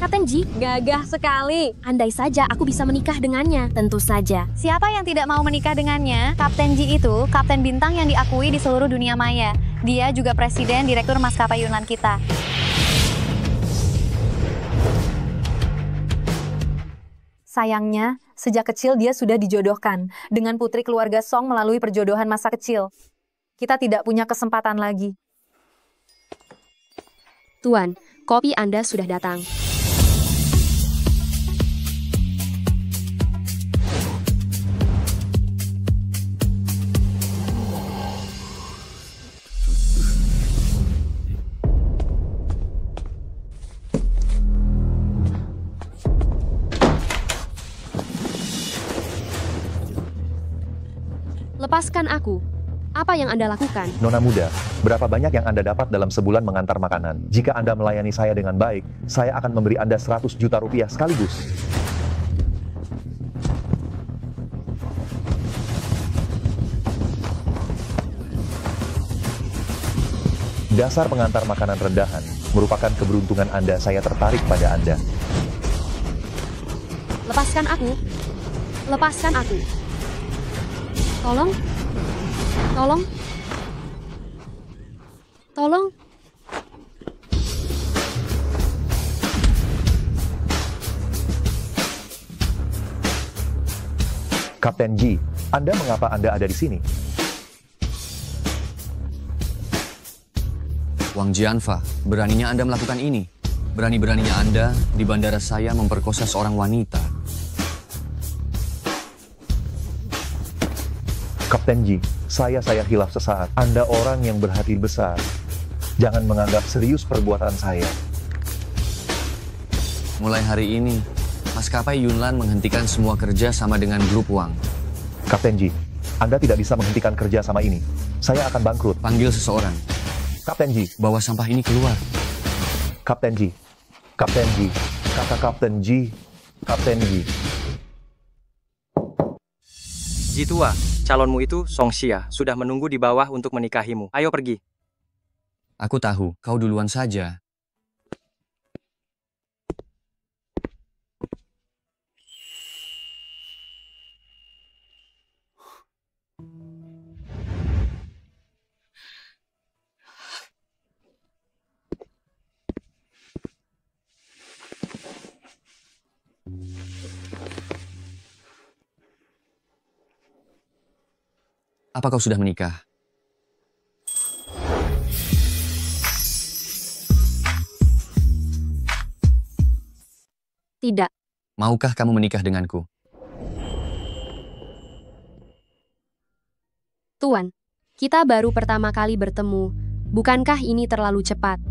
Kapten Ji, Gagah sekali. andai saja aku bisa menikah dengannya. Tentu saja. Siapa yang tidak mau menikah dengannya? Kapten Ji itu kapten bintang yang diakui di seluruh dunia maya. Dia juga presiden direktur maskapai Yunlan kita. Sayangnya, sejak kecil dia sudah dijodohkan dengan putri keluarga Song melalui perjodohan masa kecil. Kita tidak punya kesempatan lagi. Tuan, kopi Anda sudah datang. Lepaskan aku. Apa yang Anda lakukan? Nona muda, berapa banyak yang Anda dapat dalam sebulan mengantar makanan? Jika Anda melayani saya dengan baik, saya akan memberi Anda 100 juta rupiah sekaligus. Dasar pengantar makanan rendahan merupakan keberuntungan Anda. Saya tertarik pada Anda. Lepaskan aku. Lepaskan aku. Tolong. Tolong. Tolong. Kapten Ji, mengapa Anda ada di sini? Wang Jianfa, beraninya Anda melakukan ini. Berani-beraninya Anda di bandara saya memperkosa seorang wanita. Kapten Ji, saya hilaf sesaat. Anda orang yang berhati besar. Jangan menganggap serius perbuatan saya. Mulai hari ini, maskapai Yunlan menghentikan semua kerja sama dengan grup Wang. Kapten Ji, Anda tidak bisa menghentikan kerja sama ini. Saya akan bangkrut. Panggil seseorang. Kapten Ji, Bawa sampah ini keluar. Kapten Ji, Kapten Ji, kata Kapten Ji, Kapten Ji. Ji tua, calonmu itu Song Xia sudah menunggu di bawah untuk menikahimu. Ayo pergi. Aku tahu, kau duluan saja. Apa kau sudah menikah? Tidak. Maukah kamu menikah denganku? Tuan, kita baru pertama kali bertemu. Bukankah ini terlalu cepat?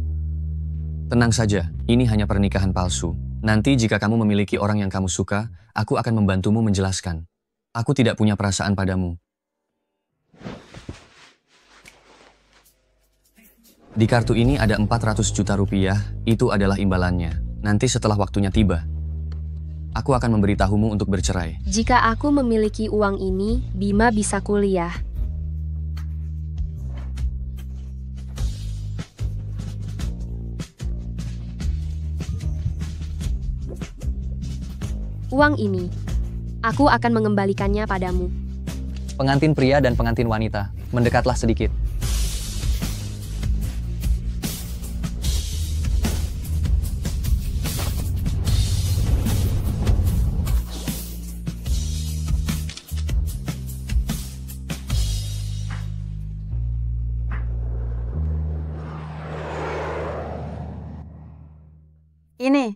Tenang saja, ini hanya pernikahan palsu. Nanti jika kamu memiliki orang yang kamu suka, aku akan membantumu menjelaskan. Aku tidak punya perasaan padamu. Di kartu ini ada 400 juta rupiah, itu adalah imbalannya. Nanti setelah waktunya tiba, aku akan memberitahumu untuk bercerai. Jika aku memiliki uang ini, Bima bisa kuliah. Uang ini, aku akan mengembalikannya padamu. Pengantin pria dan pengantin wanita, mendekatlah sedikit.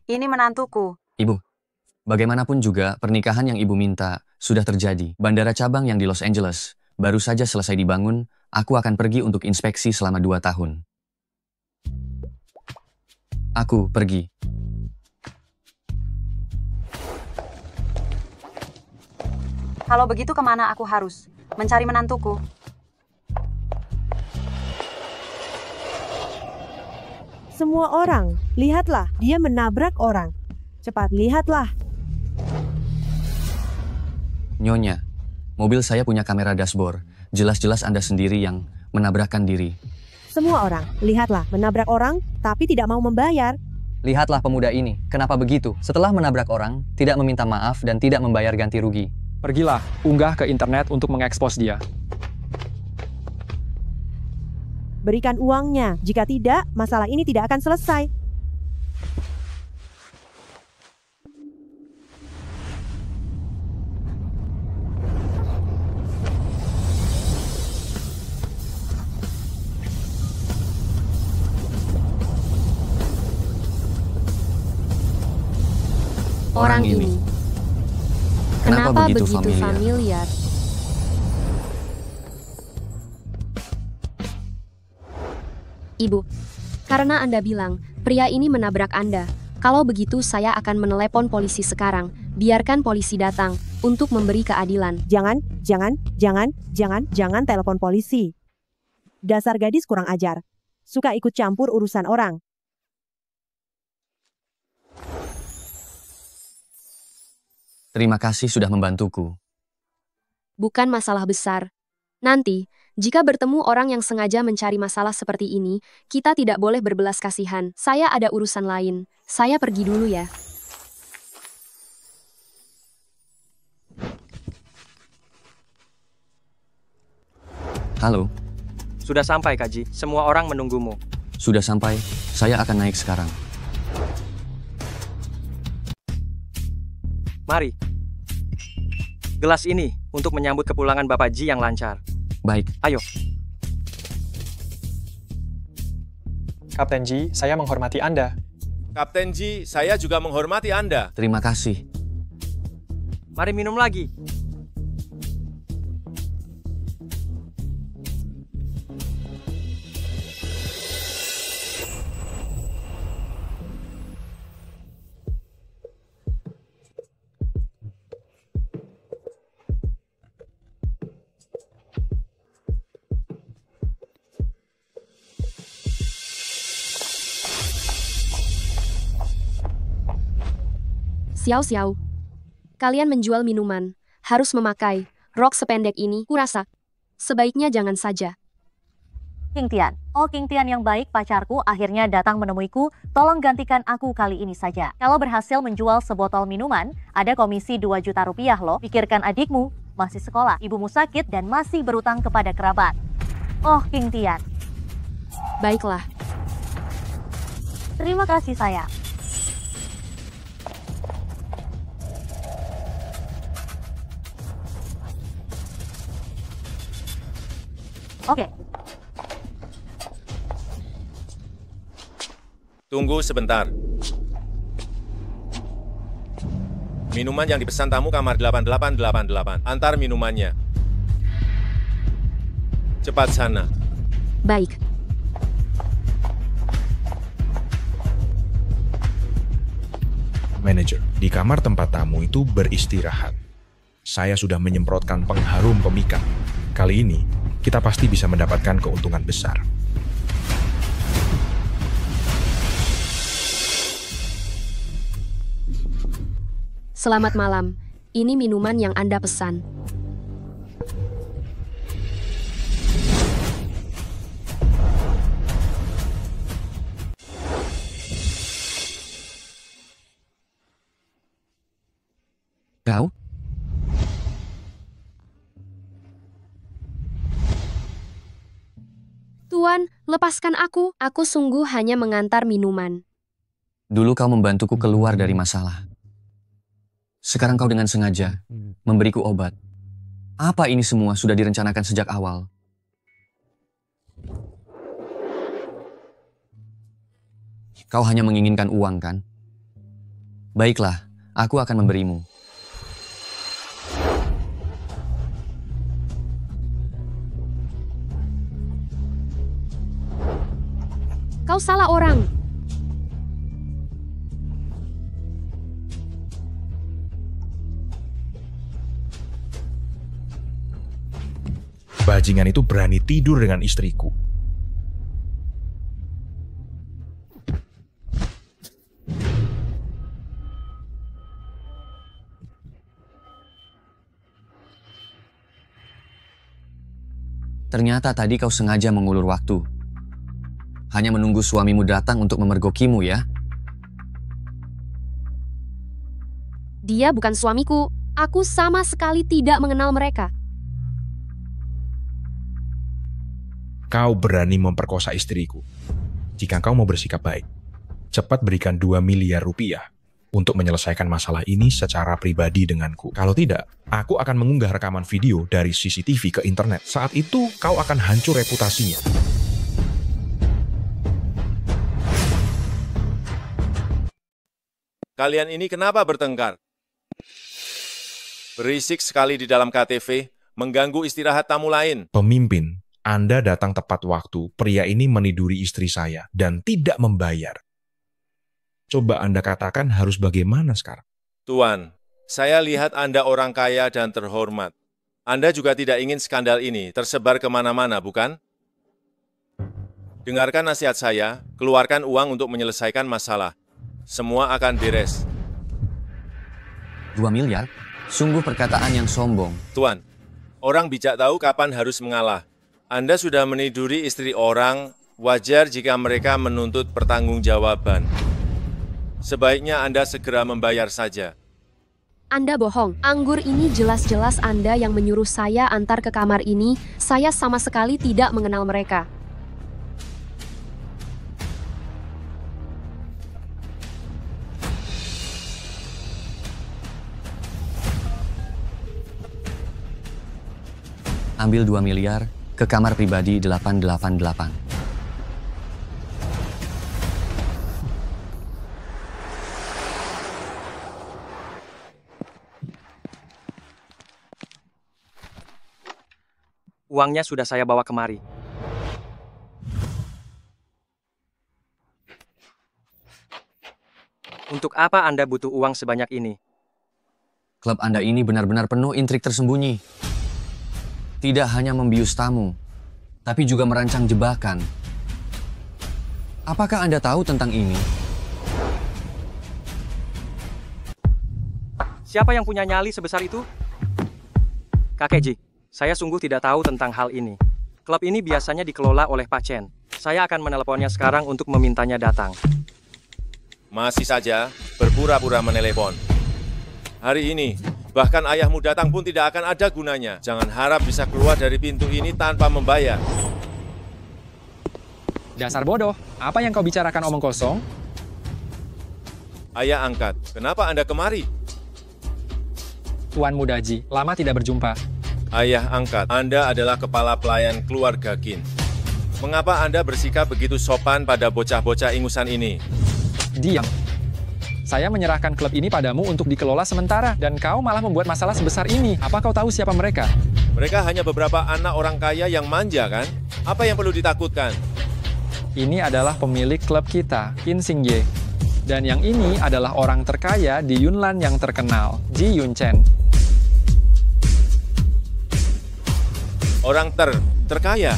Ini menantuku. Ibu, bagaimanapun juga pernikahan yang ibu minta sudah terjadi. Bandara cabang yang di Los Angeles baru saja selesai dibangun. Aku akan pergi untuk inspeksi selama 2 tahun. Aku pergi. Kalau begitu kemana aku harus? Mencari menantuku. Semua orang, lihatlah, dia menabrak orang. Cepat, lihatlah. Nyonya, mobil saya punya kamera dashboard. Jelas-jelas Anda sendiri yang menabrakkan diri. Semua orang, lihatlah, menabrak orang, tapi tidak mau membayar. Lihatlah pemuda ini, kenapa begitu? Setelah menabrak orang, tidak meminta maaf dan tidak membayar ganti rugi. Pergilah, unggah ke internet untuk mengekspos dia. Berikan uangnya. Jika tidak, masalah ini tidak akan selesai. Orang ini. Kenapa begitu familiar? familiar? Ibu, karena Anda bilang, pria ini menabrak Anda. Kalau begitu saya akan menelepon polisi sekarang. Biarkan polisi datang untuk memberi keadilan. Jangan telepon polisi. Dasar gadis kurang ajar. Suka ikut campur urusan orang. Terima kasih sudah membantuku. Bukan masalah besar. Nanti, jika bertemu orang yang sengaja mencari masalah seperti ini, kita tidak boleh berbelas kasihan. Saya ada urusan lain. Saya pergi dulu ya. Halo, Sudah sampai, Kak Ji. Semua orang menunggumu. sudah sampai. Saya akan naik sekarang. Mari. Gelas ini untuk menyambut kepulangan Bapak Ji yang lancar. Baik, Ayo. Kapten Ji, saya menghormati Anda. Kapten Ji, saya juga menghormati Anda. terima kasih. Mari minum lagi. Xiao. Kalian menjual minuman, harus memakai rok sependek ini, kurasa. Sebaiknya jangan saja. King Tian. Oh, King Tian yang baik, pacarku akhirnya datang menemuiku. Tolong gantikan aku kali ini saja. Kalau berhasil menjual sebotol minuman, ada komisi 2 juta rupiah loh. Pikirkan adikmu, masih sekolah, ibumu sakit dan masih berutang kepada kerabat. Oh, King Tian. Baiklah. Terima kasih, sayang. Oke. Tunggu sebentar. Minuman yang dipesan tamu kamar 8888. Antar minumannya. Cepat sana. Baik. Manajer, di kamar tempat tamu itu beristirahat. Saya sudah menyemprotkan pengharum pemikat. Kali ini, kita pasti bisa mendapatkan keuntungan besar. Selamat malam. Ini minuman yang Anda pesan. Kau? Tuan, lepaskan aku. Aku sungguh hanya mengantar minuman. Dulu kau membantuku keluar dari masalah. Sekarang kau dengan sengaja memberiku obat. Apa ini semua sudah direncanakan sejak awal? Kau hanya menginginkan uang, kan? Baiklah, aku akan memberimu. Kau salah orang. Bajingan itu berani tidur dengan istriku. Ternyata tadi kau sengaja mengulur waktu. Hanya menunggu suamimu datang untuk memergokimu, ya? Dia bukan suamiku. Aku sama sekali tidak mengenal mereka. Kau berani memperkosa istriku. Jika kau mau bersikap baik, cepat berikan 2 miliar rupiah untuk menyelesaikan masalah ini secara pribadi denganku. Kalau tidak, aku akan mengunggah rekaman video dari CCTV ke internet. Saat itu, kau akan hancur reputasinya. Kalian ini kenapa bertengkar? Berisik sekali di dalam KTV, mengganggu istirahat tamu lain. Pemimpin, Anda datang tepat waktu. Pria ini meniduri istri saya dan tidak membayar. Coba Anda katakan harus bagaimana sekarang? Tuan, saya lihat Anda orang kaya dan terhormat. Anda juga tidak ingin skandal ini tersebar kemana-mana, bukan? Dengarkan nasihat saya, keluarkan uang untuk menyelesaikan masalah. Semua akan beres. 2 miliar? Sungguh perkataan yang sombong. Tuan, orang bijak tahu kapan harus mengalah. Anda sudah meniduri istri orang, wajar jika mereka menuntut pertanggungjawaban. Sebaiknya Anda segera membayar saja. Anda bohong. Anggur ini jelas-jelas Anda yang menyuruh saya antar ke kamar ini. Saya sama sekali tidak mengenal mereka. Ambil 2 miliar ke kamar pribadi 888. Uangnya sudah saya bawa kemari. Untuk apa Anda butuh uang sebanyak ini? Klub Anda ini benar-benar penuh intrik tersembunyi. Tidak hanya membius tamu, tapi juga merancang jebakan. Apakah Anda tahu tentang ini? Siapa yang punya nyali sebesar itu? Kakek Ji, saya sungguh tidak tahu tentang hal ini. Klub ini biasanya dikelola oleh Pak Chen. Saya akan meneleponnya sekarang untuk memintanya datang. Masih saja berpura-pura menelepon. Hari ini, bahkan ayahmu datang pun tidak akan ada gunanya. Jangan harap bisa keluar dari pintu ini tanpa membayar. Dasar bodoh, apa yang kau bicarakan omong kosong? Ayah angkat, kenapa Anda kemari? Tuan Mudaji, lama tidak berjumpa. Ayah angkat, Anda adalah kepala pelayan keluarga Qin. Mengapa Anda bersikap begitu sopan pada bocah-bocah ingusan ini? Diam. Saya menyerahkan klub ini padamu untuk dikelola sementara, dan kau malah membuat masalah sebesar ini. Apa kau tahu siapa mereka? Mereka hanya beberapa anak orang kaya yang manja, kan? Apa yang perlu ditakutkan? Ini adalah pemilik klub kita, Qin Xingye. Dan yang ini adalah orang terkaya di Yunnan yang terkenal, Ji Yunchen. Orang terkaya?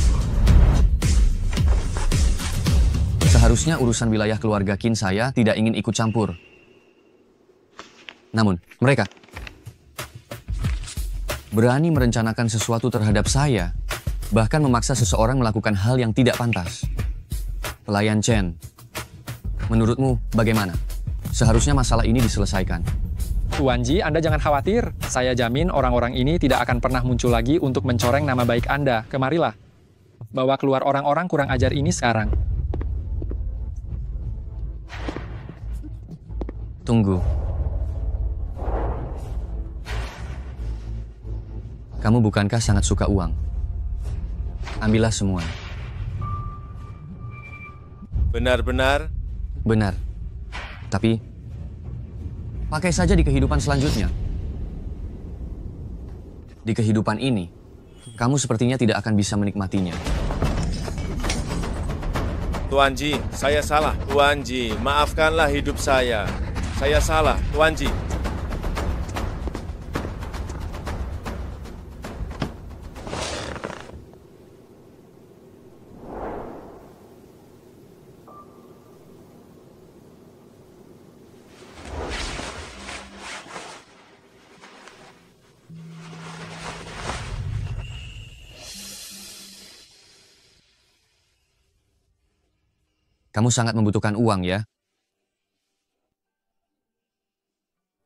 Seharusnya urusan wilayah keluarga Qin saya tidak ingin ikut campur. Namun, mereka berani merencanakan sesuatu terhadap saya, bahkan memaksa seseorang melakukan hal yang tidak pantas. Pelayan Chen, menurutmu bagaimana? Seharusnya masalah ini diselesaikan. Tuan Ji, Anda jangan khawatir. Saya jamin orang-orang ini tidak akan pernah muncul lagi untuk mencoreng nama baik Anda. Kemarilah. Bawa keluar orang-orang kurang ajar ini sekarang. Tunggu. Kamu bukankah sangat suka uang? Ambillah semua. Benar-benar? Benar. Tapi, pakai saja di kehidupan selanjutnya. Di kehidupan ini, kamu sepertinya tidak akan bisa menikmatinya. Tuan Ji, saya salah. Tuan Ji, maafkanlah hidup saya. Saya salah, Tuan Ji. Kamu sangat membutuhkan uang, ya?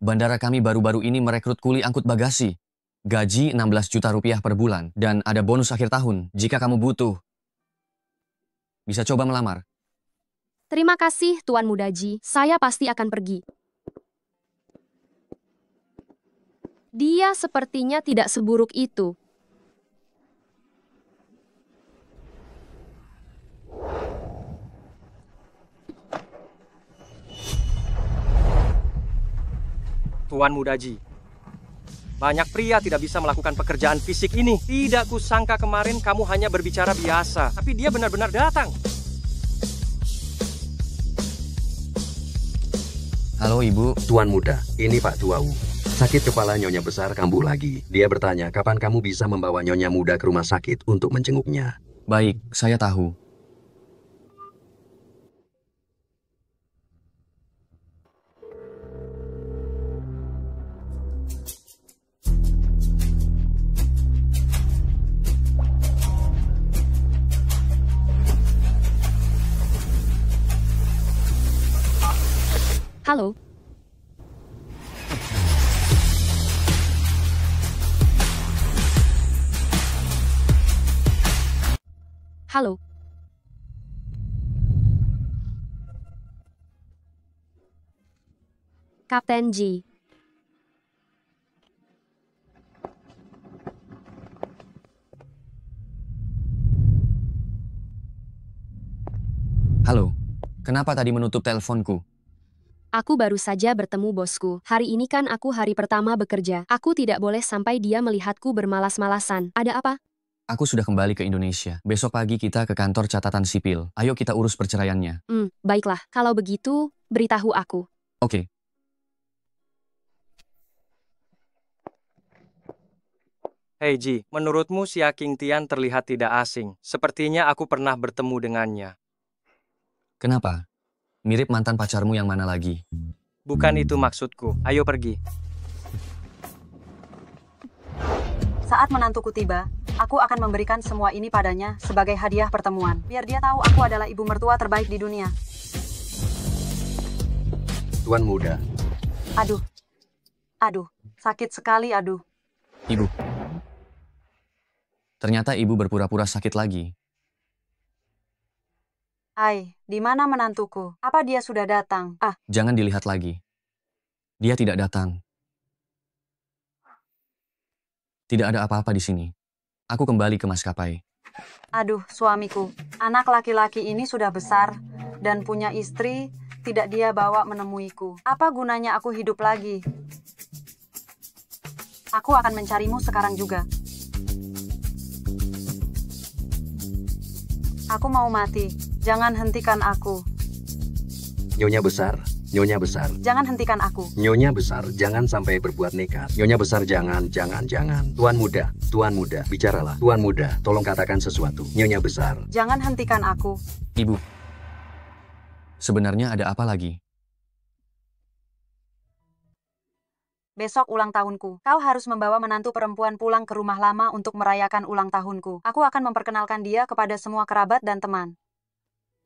Bandara kami baru-baru ini merekrut kuli angkut bagasi. Gaji 16 juta rupiah per bulan. Dan ada bonus akhir tahun jika kamu butuh. Bisa coba melamar. Terima kasih, Tuan Mudaji. Saya pasti akan pergi. Dia sepertinya tidak seburuk itu. Tuan Mudaji, banyak pria tidak bisa melakukan pekerjaan fisik ini. Tidak kusangka kemarin kamu hanya berbicara biasa, tapi dia benar-benar datang. Halo Ibu. Tuan Muda, ini Pak Tuau. Sakit kepala Nyonya besar kambuh lagi. Dia bertanya kapan kamu bisa membawa Nyonya Muda ke rumah sakit untuk menjenguknya. Baik, saya tahu. Halo. Halo. Kapten G. Halo. Kenapa tadi menutup teleponku? Aku baru saja bertemu bosku. Hari ini kan aku hari pertama bekerja. Aku tidak boleh sampai dia melihatku bermalas-malasan. Ada apa? Aku sudah kembali ke Indonesia. Besok pagi kita ke kantor catatan sipil. Ayo kita urus perceraiannya. Baiklah. Kalau begitu, beritahu aku. Oke. Hei Ji, menurutmu si King Tian terlihat tidak asing. Sepertinya aku pernah bertemu dengannya. Kenapa? Mirip mantan pacarmu yang mana lagi? Bukan itu maksudku. Ayo pergi. Saat menantuku tiba, aku akan memberikan semua ini padanya sebagai hadiah pertemuan. Biar dia tahu aku adalah ibu mertua terbaik di dunia. Tuan Muda. Aduh. Aduh. Sakit sekali, aduh. Ibu. Ternyata ibu berpura-pura sakit lagi. Hai, di mana menantuku? Apa dia sudah datang? Jangan dilihat lagi. Dia tidak datang. Tidak ada apa-apa di sini. Aku kembali ke maskapai. Aduh, suamiku. Anak laki-laki ini sudah besar dan punya istri, tidak dia bawa menemuiku. Apa gunanya aku hidup lagi? Aku akan mencarimu sekarang juga. Aku mau mati. Jangan hentikan aku. Nyonya besar, Nyonya besar. Jangan hentikan aku. Nyonya besar, jangan sampai berbuat nekat. Nyonya besar, jangan. Tuan Muda, bicaralah. Tuan Muda, tolong katakan sesuatu. Nyonya besar. Jangan hentikan aku. Ibu, sebenarnya ada apa lagi? Besok ulang tahunku. Kau harus membawa menantu perempuan pulang ke rumah lama untuk merayakan ulang tahunku. Aku akan memperkenalkan dia kepada semua kerabat dan teman.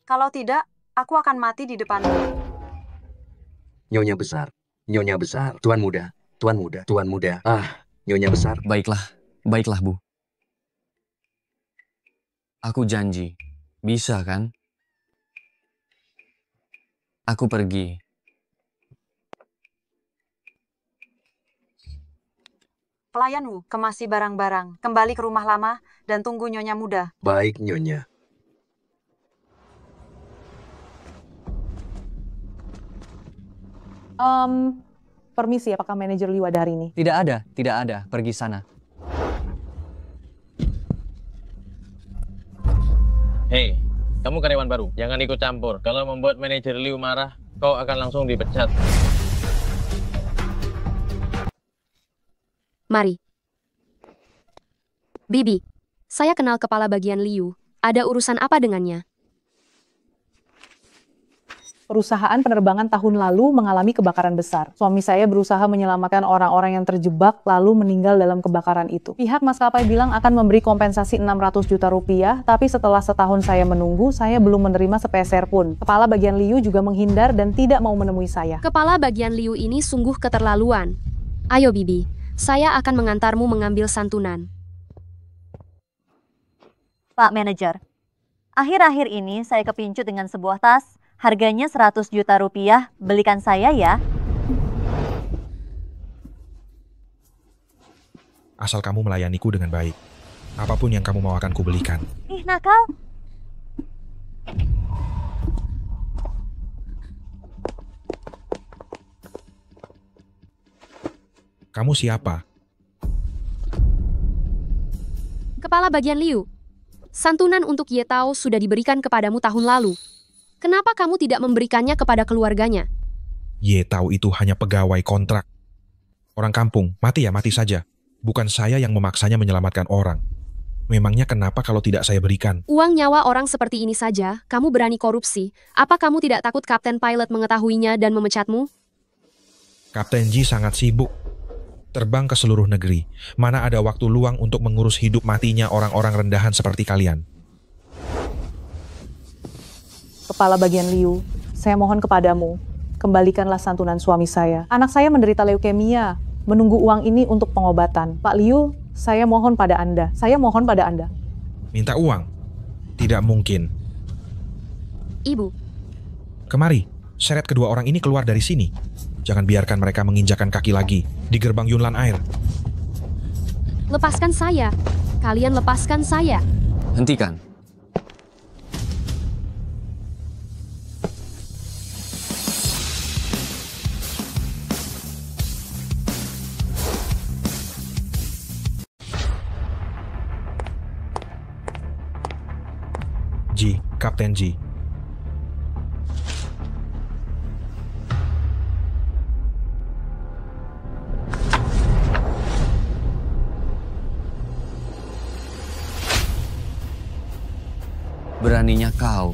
Kalau tidak, aku akan mati di depanmu. Nyonya besar, Tuan Muda. Nyonya besar. Baiklah Bu. Aku janji. Bisa kan? Aku pergi. Pelayanmu, kemasi barang-barang, kembali ke rumah lama, dan tunggu Nyonya Muda. Baik, Nyonya. Permisi, apakah manajer Liu ada hari ini? Tidak ada. Pergi sana. Hei, kamu karyawan baru. Jangan ikut campur. Kalau membuat manajer Liu marah, kau akan langsung dipecat. Mari. Bibi, saya kenal kepala bagian Liu. Ada urusan apa dengannya? Perusahaan penerbangan tahun lalu mengalami kebakaran besar. Suami saya berusaha menyelamatkan orang-orang yang terjebak lalu meninggal dalam kebakaran itu. Pihak maskapai bilang akan memberi kompensasi 600 juta rupiah, tapi setelah setahun saya menunggu, saya belum menerima sepeser pun. Kepala bagian Liu juga menghindar dan tidak mau menemui saya. Kepala bagian Liu ini sungguh keterlaluan. Ayo Bibi, saya akan mengantarmu mengambil santunan. Pak Manajer, akhir-akhir ini saya kepincut dengan sebuah tas. Harganya 100 juta rupiah, belikan saya ya. Asal kamu melayaniku dengan baik. Apapun yang kamu mau akan kubelikan. Ih, nakal. Kamu siapa? Kepala bagian Liu, santunan untuk Ye Tao sudah diberikan kepadamu tahun lalu. Kenapa kamu tidak memberikannya kepada keluarganya? Ye Tao itu hanya pegawai kontrak. Orang kampung, mati ya mati saja. Bukan saya yang memaksanya menyelamatkan orang. Memangnya kenapa kalau tidak saya berikan? Uang nyawa orang seperti ini saja, kamu berani korupsi. Apa kamu tidak takut Kapten Pilot mengetahuinya dan memecatmu? Kapten Ji sangat sibuk. Terbang ke seluruh negeri. Mana ada waktu luang untuk mengurus hidup matinya orang-orang rendahan seperti kalian. Kepala bagian Liu, saya mohon kepadamu, kembalikanlah santunan suami saya. Anak saya menderita leukemia, menunggu uang ini untuk pengobatan. Pak Liu, saya mohon pada Anda. Saya mohon pada Anda. Minta uang? Tidak mungkin. Ibu. Kemari, seret kedua orang ini keluar dari sini. Jangan biarkan mereka menginjakan kaki lagi di gerbang Yunlan Air. Lepaskan saya. Kalian lepaskan saya. Hentikan. Ji, Kapten Ji. Beraninya kau.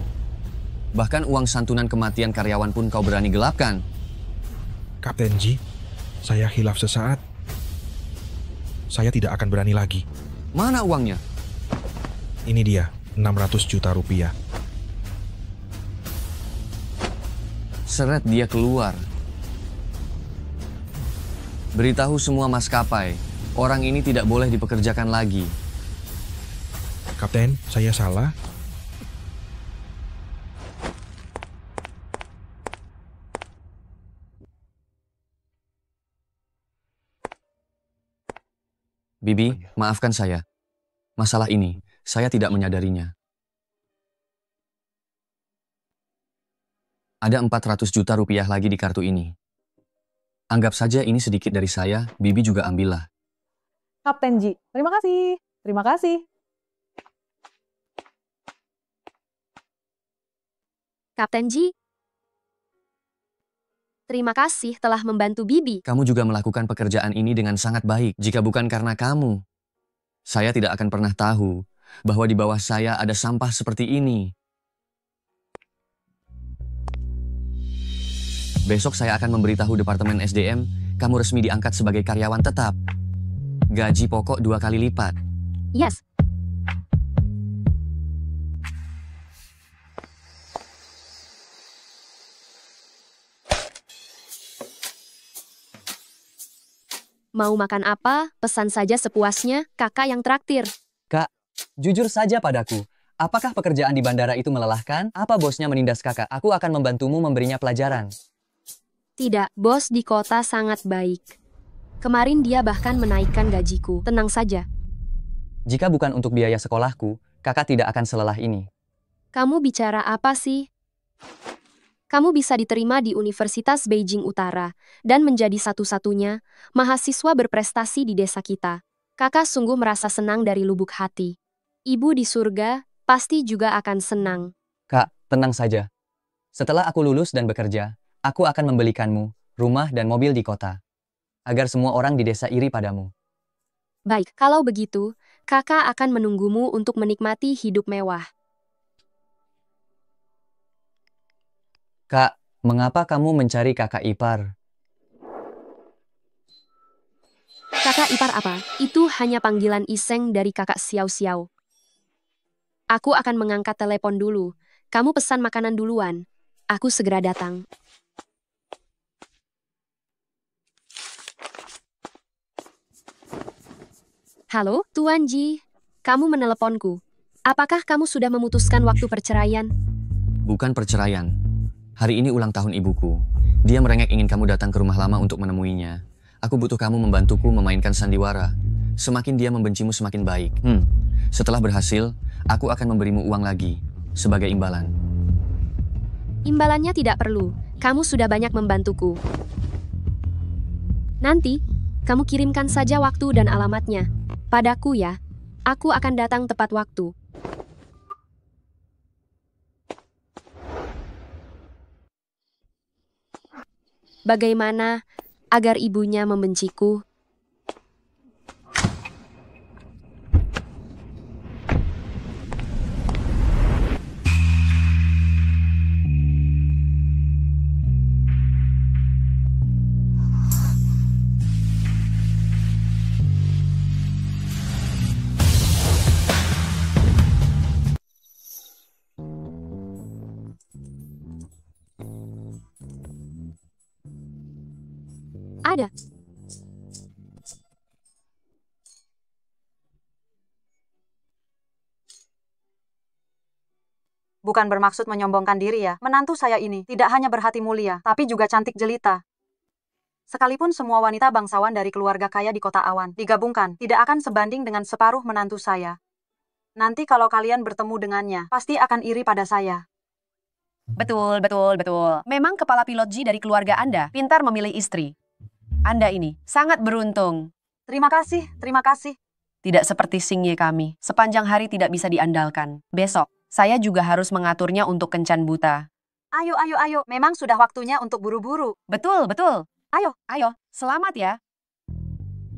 Bahkan uang santunan kematian karyawan pun kau berani gelapkan. Kapten Ji, saya hilaf sesaat. Saya tidak akan berani lagi. Mana uangnya? Ini dia. 600 juta rupiah. Seret dia keluar. Beritahu semua maskapai, orang ini tidak boleh dipekerjakan lagi. Kapten, saya salah. Bibi, maafkan saya. Masalah ini, saya tidak menyadarinya. Ada 400 juta rupiah lagi di kartu ini. Anggap saja ini sedikit dari saya, Bibi juga ambillah. Kapten Ji, terima kasih. Terima kasih. Kapten Ji, terima kasih telah membantu Bibi. Kamu juga melakukan pekerjaan ini dengan sangat baik. Jika bukan karena kamu, saya tidak akan pernah tahu bahwa di bawah saya ada sampah seperti ini. Besok saya akan memberitahu Departemen SDM, kamu resmi diangkat sebagai karyawan tetap. Gaji pokok 2 kali lipat. Yes. Mau makan apa? Pesan saja sepuasnya, kakak yang traktir. Kak, jujur saja padaku. Apakah pekerjaan di bandara itu melelahkan? Apa bosnya menindas kakak? Aku akan membantumu memberinya pelajaran. Tidak, bos di kota sangat baik. Kemarin dia bahkan menaikkan gajiku. Tenang saja. Jika bukan untuk biaya sekolahku, kakak tidak akan selelah ini. Kamu bicara apa sih? Kamu bisa diterima di Universitas Beijing Utara dan menjadi satu-satunya mahasiswa berprestasi di desa kita. Kakak sungguh merasa senang dari lubuk hati. Ibu di surga pasti juga akan senang. Kak, tenang saja. Setelah aku lulus dan bekerja, aku akan membelikanmu rumah dan mobil di kota, agar semua orang di desa iri padamu. Baik, kalau begitu, kakak akan menunggumu untuk menikmati hidup mewah. Kak, Mengapa kamu mencari kakak ipar? Kakak ipar apa? Itu hanya panggilan iseng dari kakak Xiao Xiao. Aku akan mengangkat telepon dulu. Kamu pesan makanan duluan. Aku segera datang. Halo, Tuan Ji. Kamu meneleponku. Apakah kamu sudah memutuskan waktu perceraian? Bukan perceraian. Hari ini ulang tahun ibuku. Dia merengek ingin kamu datang ke rumah lama untuk menemuinya. Aku butuh kamu membantuku memainkan sandiwara. Semakin dia membencimu semakin baik. Setelah berhasil, aku akan memberimu uang lagi sebagai imbalan. Imbalannya tidak perlu. Kamu sudah banyak membantuku. Nanti, kamu kirimkan saja waktu dan alamatnya. Padaku ya. Aku akan datang tepat waktu. Bagaimana agar ibunya membenciku? Ada. Bukan bermaksud menyombongkan diri ya. Menantu saya ini tidak hanya berhati mulia, tapi juga cantik jelita. Sekalipun semua wanita bangsawan dari keluarga kaya di kota awan digabungkan, tidak akan sebanding dengan separuh menantu saya. Nanti kalau kalian bertemu dengannya, pasti akan iri pada saya. Betul. Memang kepala pilot Ji dari keluarga Anda pintar memilih istri. Anda ini sangat beruntung. Terima kasih. Tidak seperti Singye kami, sepanjang hari tidak bisa diandalkan. Besok, saya juga harus mengaturnya untuk kencan buta. Ayo. Memang sudah waktunya untuk buru-buru. Betul. Ayo. Selamat ya.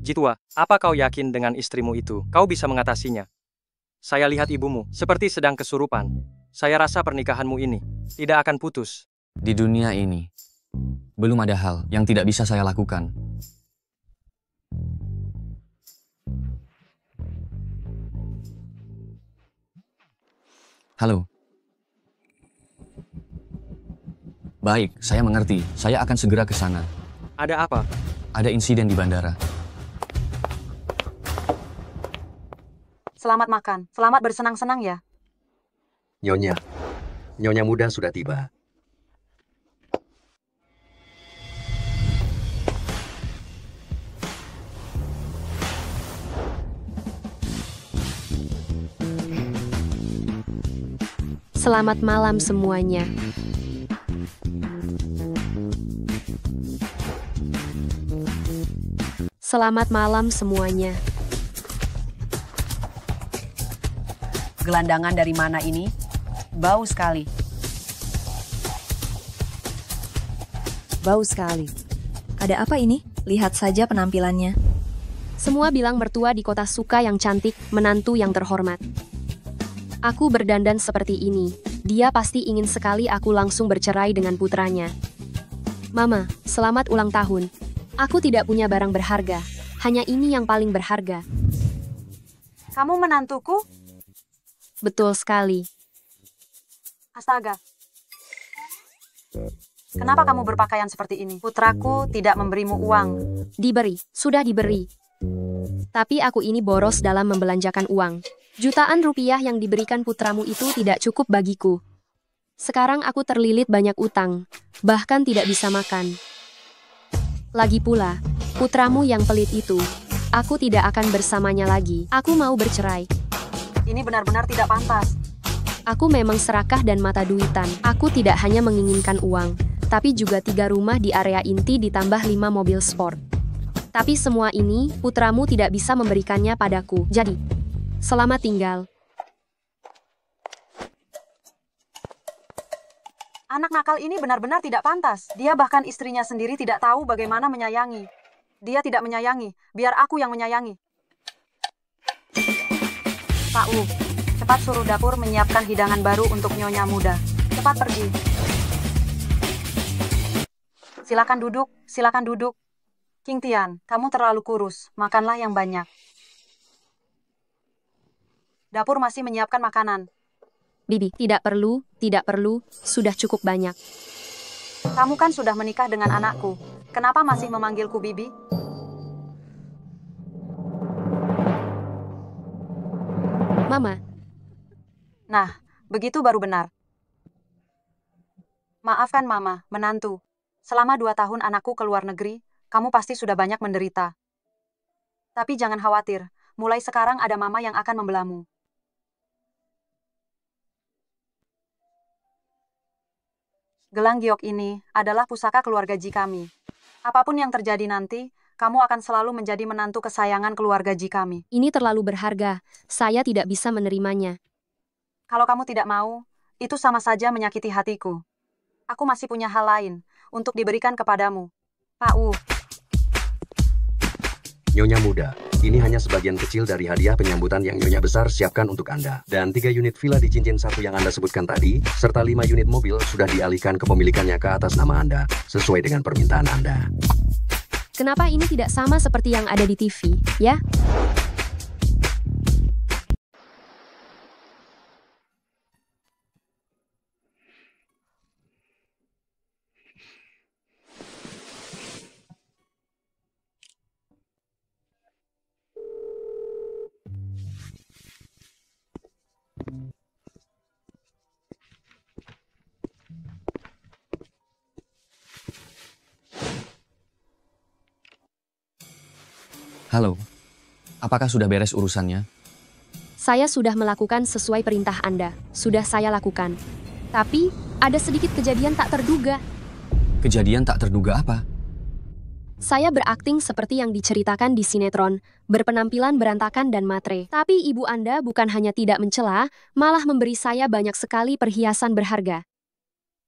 Jitua, apa kau yakin dengan istrimu itu? Kau bisa mengatasinya. Saya lihat ibumu seperti sedang kesurupan. Saya rasa pernikahanmu ini tidak akan putus. Di dunia ini, belum ada hal yang tidak bisa saya lakukan. Halo. Baik, saya mengerti. Saya akan segera ke sana. Ada apa? Ada insiden di bandara. Selamat makan. Selamat bersenang-senang ya. Nyonya muda sudah tiba. Selamat malam semuanya. Selamat malam semuanya. Gelandangan dari mana ini? Bau sekali. Bau sekali. Ada apa ini? Lihat saja penampilannya. Semua bilang mertua di kota suka yang cantik, menantu yang terhormat. Aku berdandan seperti ini. Dia pasti ingin sekali aku langsung bercerai dengan putranya. Mama, selamat ulang tahun. Aku tidak punya barang berharga. Hanya ini yang paling berharga. Kamu menantuku? Betul sekali. Astaga. Kenapa kamu berpakaian seperti ini? Putraku tidak memberimu uang. Diberi, sudah diberi. Tapi aku ini boros dalam membelanjakan uang. Jutaan rupiah yang diberikan putramu itu tidak cukup bagiku. Sekarang aku terlilit banyak utang, bahkan tidak bisa makan. Lagi pula, putramu yang pelit itu, aku tidak akan bersamanya lagi. Aku mau bercerai. Ini benar-benar tidak pantas. Aku memang serakah dan mata duitan. Aku tidak hanya menginginkan uang, tapi juga 3 rumah di area inti ditambah 5 mobil sport. Tapi semua ini, putramu tidak bisa memberikannya padaku. Jadi, selamat tinggal. Anak nakal ini benar-benar tidak pantas. Dia bahkan istrinya sendiri tidak tahu bagaimana menyayangi. Dia tidak menyayangi, biar aku yang menyayangi. Pak Wu, cepat suruh dapur menyiapkan hidangan baru untuk Nyonya muda. Cepat pergi. Silakan duduk, silakan duduk. King Tian, kamu terlalu kurus, makanlah yang banyak. Dapur masih menyiapkan makanan. Bibi, tidak perlu, sudah cukup banyak. Kamu kan sudah menikah dengan anakku. Kenapa masih memanggilku Bibi? Mama. Nah, begitu baru benar. Maafkan Mama, menantu. Selama 2 tahun anakku ke luar negeri, kamu pasti sudah banyak menderita. Tapi jangan khawatir, mulai sekarang ada Mama yang akan membelamu. Gelang giok ini adalah pusaka keluarga Ji kami. Apapun yang terjadi nanti, kamu akan selalu menjadi menantu kesayangan keluarga Ji kami. Ini terlalu berharga, saya tidak bisa menerimanya. Kalau kamu tidak mau, itu sama saja menyakiti hatiku. Aku masih punya hal lain untuk diberikan kepadamu. Pak Wu. Nyonya muda, ini hanya sebagian kecil dari hadiah penyambutan yang Nyonya besar siapkan untuk Anda. Dan 3 unit villa di cincin 1 yang Anda sebutkan tadi, serta 5 unit mobil sudah dialihkan kepemilikannya ke atas nama Anda, sesuai dengan permintaan Anda. Kenapa ini tidak sama seperti yang ada di TV, ya? Halo, apakah sudah beres urusannya? Saya sudah melakukan sesuai perintah Anda. Sudah saya lakukan. Tapi, ada sedikit kejadian tak terduga. Kejadian tak terduga apa? Saya berakting seperti yang diceritakan di sinetron, berpenampilan berantakan dan matre. Tapi ibu Anda bukan hanya tidak mencela, malah memberi saya banyak sekali perhiasan berharga.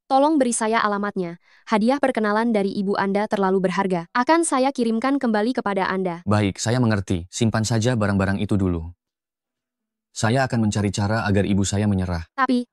Tolong beri saya alamatnya. Hadiah perkenalan dari ibu Anda terlalu berharga. Akan saya kirimkan kembali kepada Anda. Baik, saya mengerti. Simpan saja barang-barang itu dulu. Saya akan mencari cara agar ibu saya menyerah. Tapi,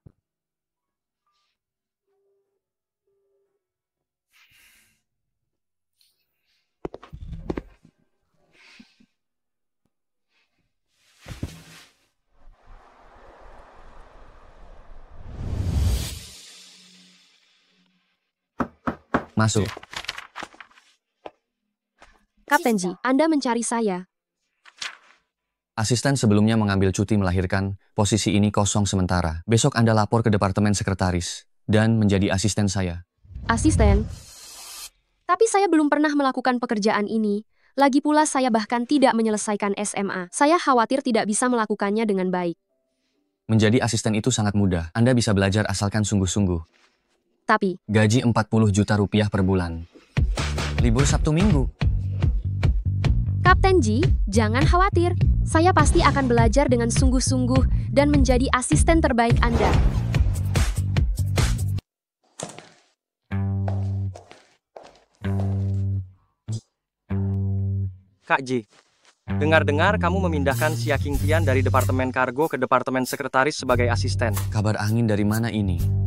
masuk. Kapten Ji, Anda mencari saya. Asisten sebelumnya mengambil cuti melahirkan, posisi ini kosong sementara. Besok Anda lapor ke Departemen Sekretaris dan menjadi asisten saya. Asisten? Tapi saya belum pernah melakukan pekerjaan ini. Lagi pula saya bahkan tidak menyelesaikan SMA. Saya khawatir tidak bisa melakukannya dengan baik. Menjadi asisten itu sangat mudah. Anda bisa belajar asalkan sungguh-sungguh. Tapi, gaji 40 juta rupiah per bulan. Libur Sabtu Minggu. Kapten Ji, jangan khawatir. Saya pasti akan belajar dengan sungguh-sungguh dan menjadi asisten terbaik Anda. Kak Ji, dengar-dengar kamu memindahkan Xia Qingtian dari Departemen Kargo ke Departemen Sekretaris sebagai asisten. Kabar angin dari mana ini?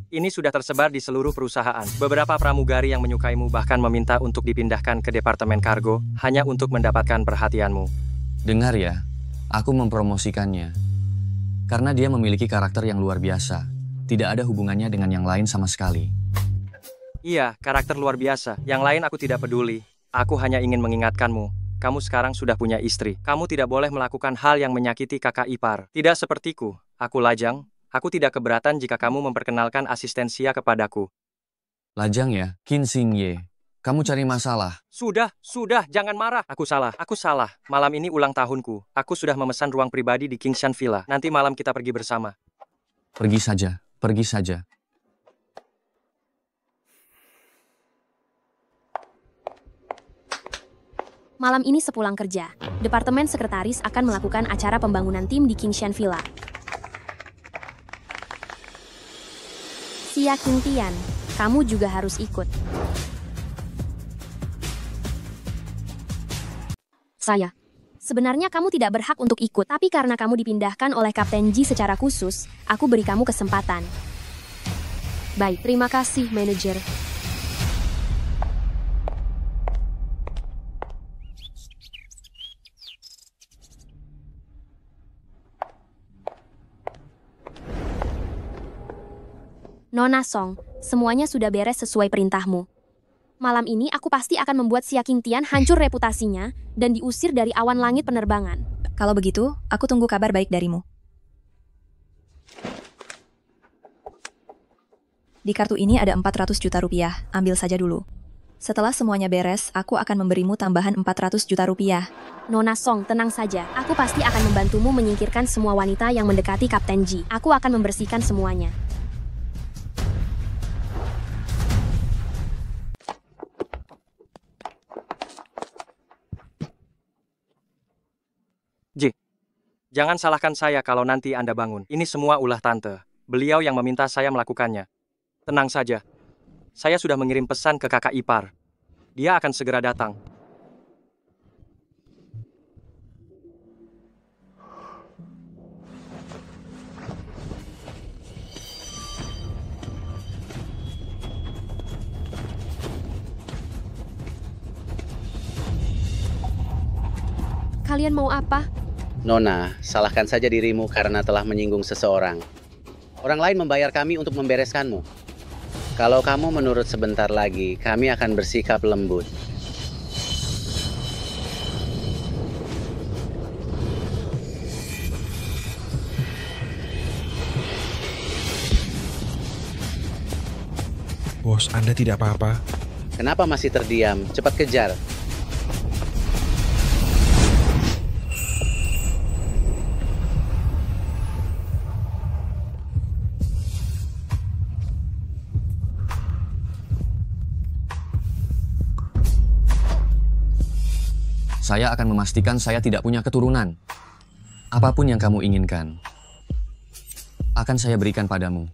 Ini sudah tersebar di seluruh perusahaan. Beberapa pramugari yang menyukaimu bahkan meminta untuk dipindahkan ke Departemen Kargo hanya untuk mendapatkan perhatianmu. Dengar ya, aku mempromosikannya. Karena dia memiliki karakter yang luar biasa. Tidak ada hubungannya dengan yang lain sama sekali. Iya, karakter luar biasa. Yang lain aku tidak peduli. Aku hanya ingin mengingatkanmu. Kamu sekarang sudah punya istri. Kamu tidak boleh melakukan hal yang menyakiti kakak ipar. Tidak sepertiku. Aku lajang. Aku tidak keberatan jika kamu memperkenalkan asistensia kepadaku. Lajang ya, Qin Xingye. Kamu cari masalah. Sudah, jangan marah. Aku salah. Malam ini ulang tahunku. Aku sudah memesan ruang pribadi di Kingshan Villa. Nanti malam kita pergi bersama. Pergi saja. Malam ini sepulang kerja, Departemen Sekretaris akan melakukan acara pembangunan tim di Kingshan Villa. Xia Qingtian, kamu juga harus ikut. Sebenarnya kamu tidak berhak untuk ikut, tapi karena kamu dipindahkan oleh Kapten Ji secara khusus, aku beri kamu kesempatan. Baik, terima kasih, manajer. Nona Song, semuanya sudah beres sesuai perintahmu. Malam ini aku pasti akan membuat Xia Qingtian hancur reputasinya dan diusir dari awan langit penerbangan. Kalau begitu, aku tunggu kabar baik darimu. Di kartu ini ada 400 juta rupiah, ambil saja dulu. Setelah semuanya beres, aku akan memberimu tambahan 400 juta rupiah. Nona Song, tenang saja. Aku pasti akan membantumu menyingkirkan semua wanita yang mendekati Kapten Ji. Aku akan membersihkan semuanya. Ji, jangan salahkan saya kalau nanti Anda bangun. Ini semua ulah tante. Beliau yang meminta saya melakukannya. Tenang saja. Saya sudah mengirim pesan ke kakak ipar. Dia akan segera datang. Kalian mau apa? Nona, salahkan saja dirimu karena telah menyinggung seseorang. Orang lain membayar kami untuk membereskanmu. Kalau kamu menurut sebentar lagi, kami akan bersikap lembut. Bos, Anda tidak apa-apa? Kenapa masih terdiam? Cepat kejar. Saya akan memastikan saya tidak punya keturunan. Apapun yang kamu inginkan, akan saya berikan padamu.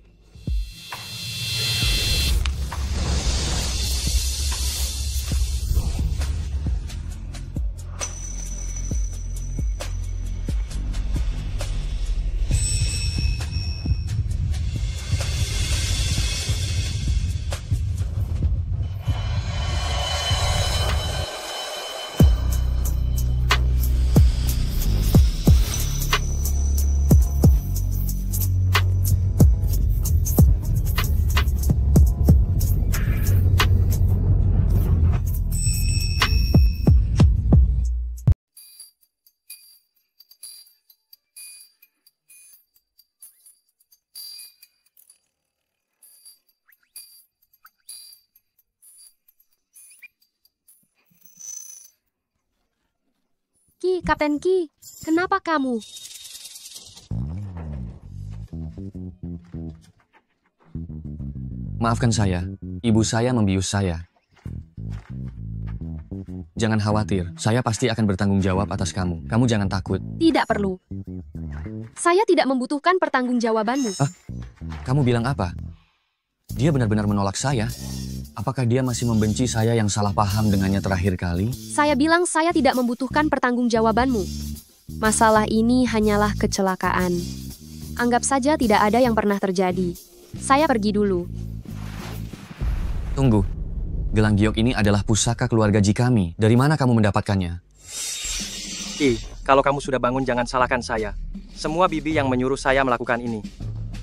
Ki, Kapten Ki, kenapa kamu? Maafkan saya, ibu saya membius saya. Jangan khawatir, saya pasti akan bertanggung jawab atas kamu. Kamu jangan takut. Tidak perlu. Saya tidak membutuhkan pertanggungjawabanmu. Kamu bilang apa? Dia benar-benar menolak saya? Apakah dia masih membenci saya yang salah paham dengannya terakhir kali? Saya bilang saya tidak membutuhkan pertanggungjawabanmu. Masalah ini hanyalah kecelakaan. Anggap saja tidak ada yang pernah terjadi. Saya pergi dulu. Tunggu. Gelang giok ini adalah pusaka keluarga Ji kami. Dari mana kamu mendapatkannya? Kalau kamu sudah bangun jangan salahkan saya. Semua bibi yang menyuruh saya melakukan ini.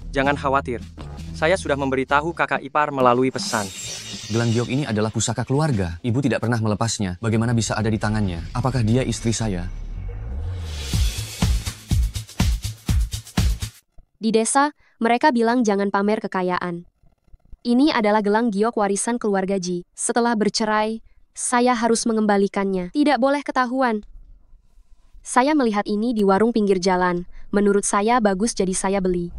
Jangan khawatir. Saya sudah memberitahu kakak ipar melalui pesan. Gelang giok ini adalah pusaka keluarga. Ibu tidak pernah melepasnya. Bagaimana bisa ada di tangannya? Apakah dia istri saya? Di desa, mereka bilang jangan pamer kekayaan. Ini adalah gelang giok warisan keluarga Ji. Setelah bercerai, saya harus mengembalikannya. Tidak boleh ketahuan. Saya melihat ini di warung pinggir jalan. Menurut saya bagus jadi saya beli.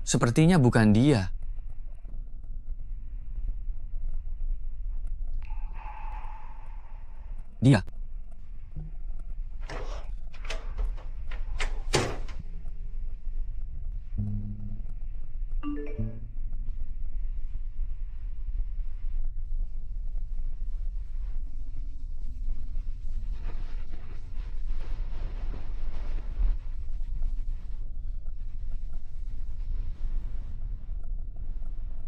Sepertinya bukan dia. Dia.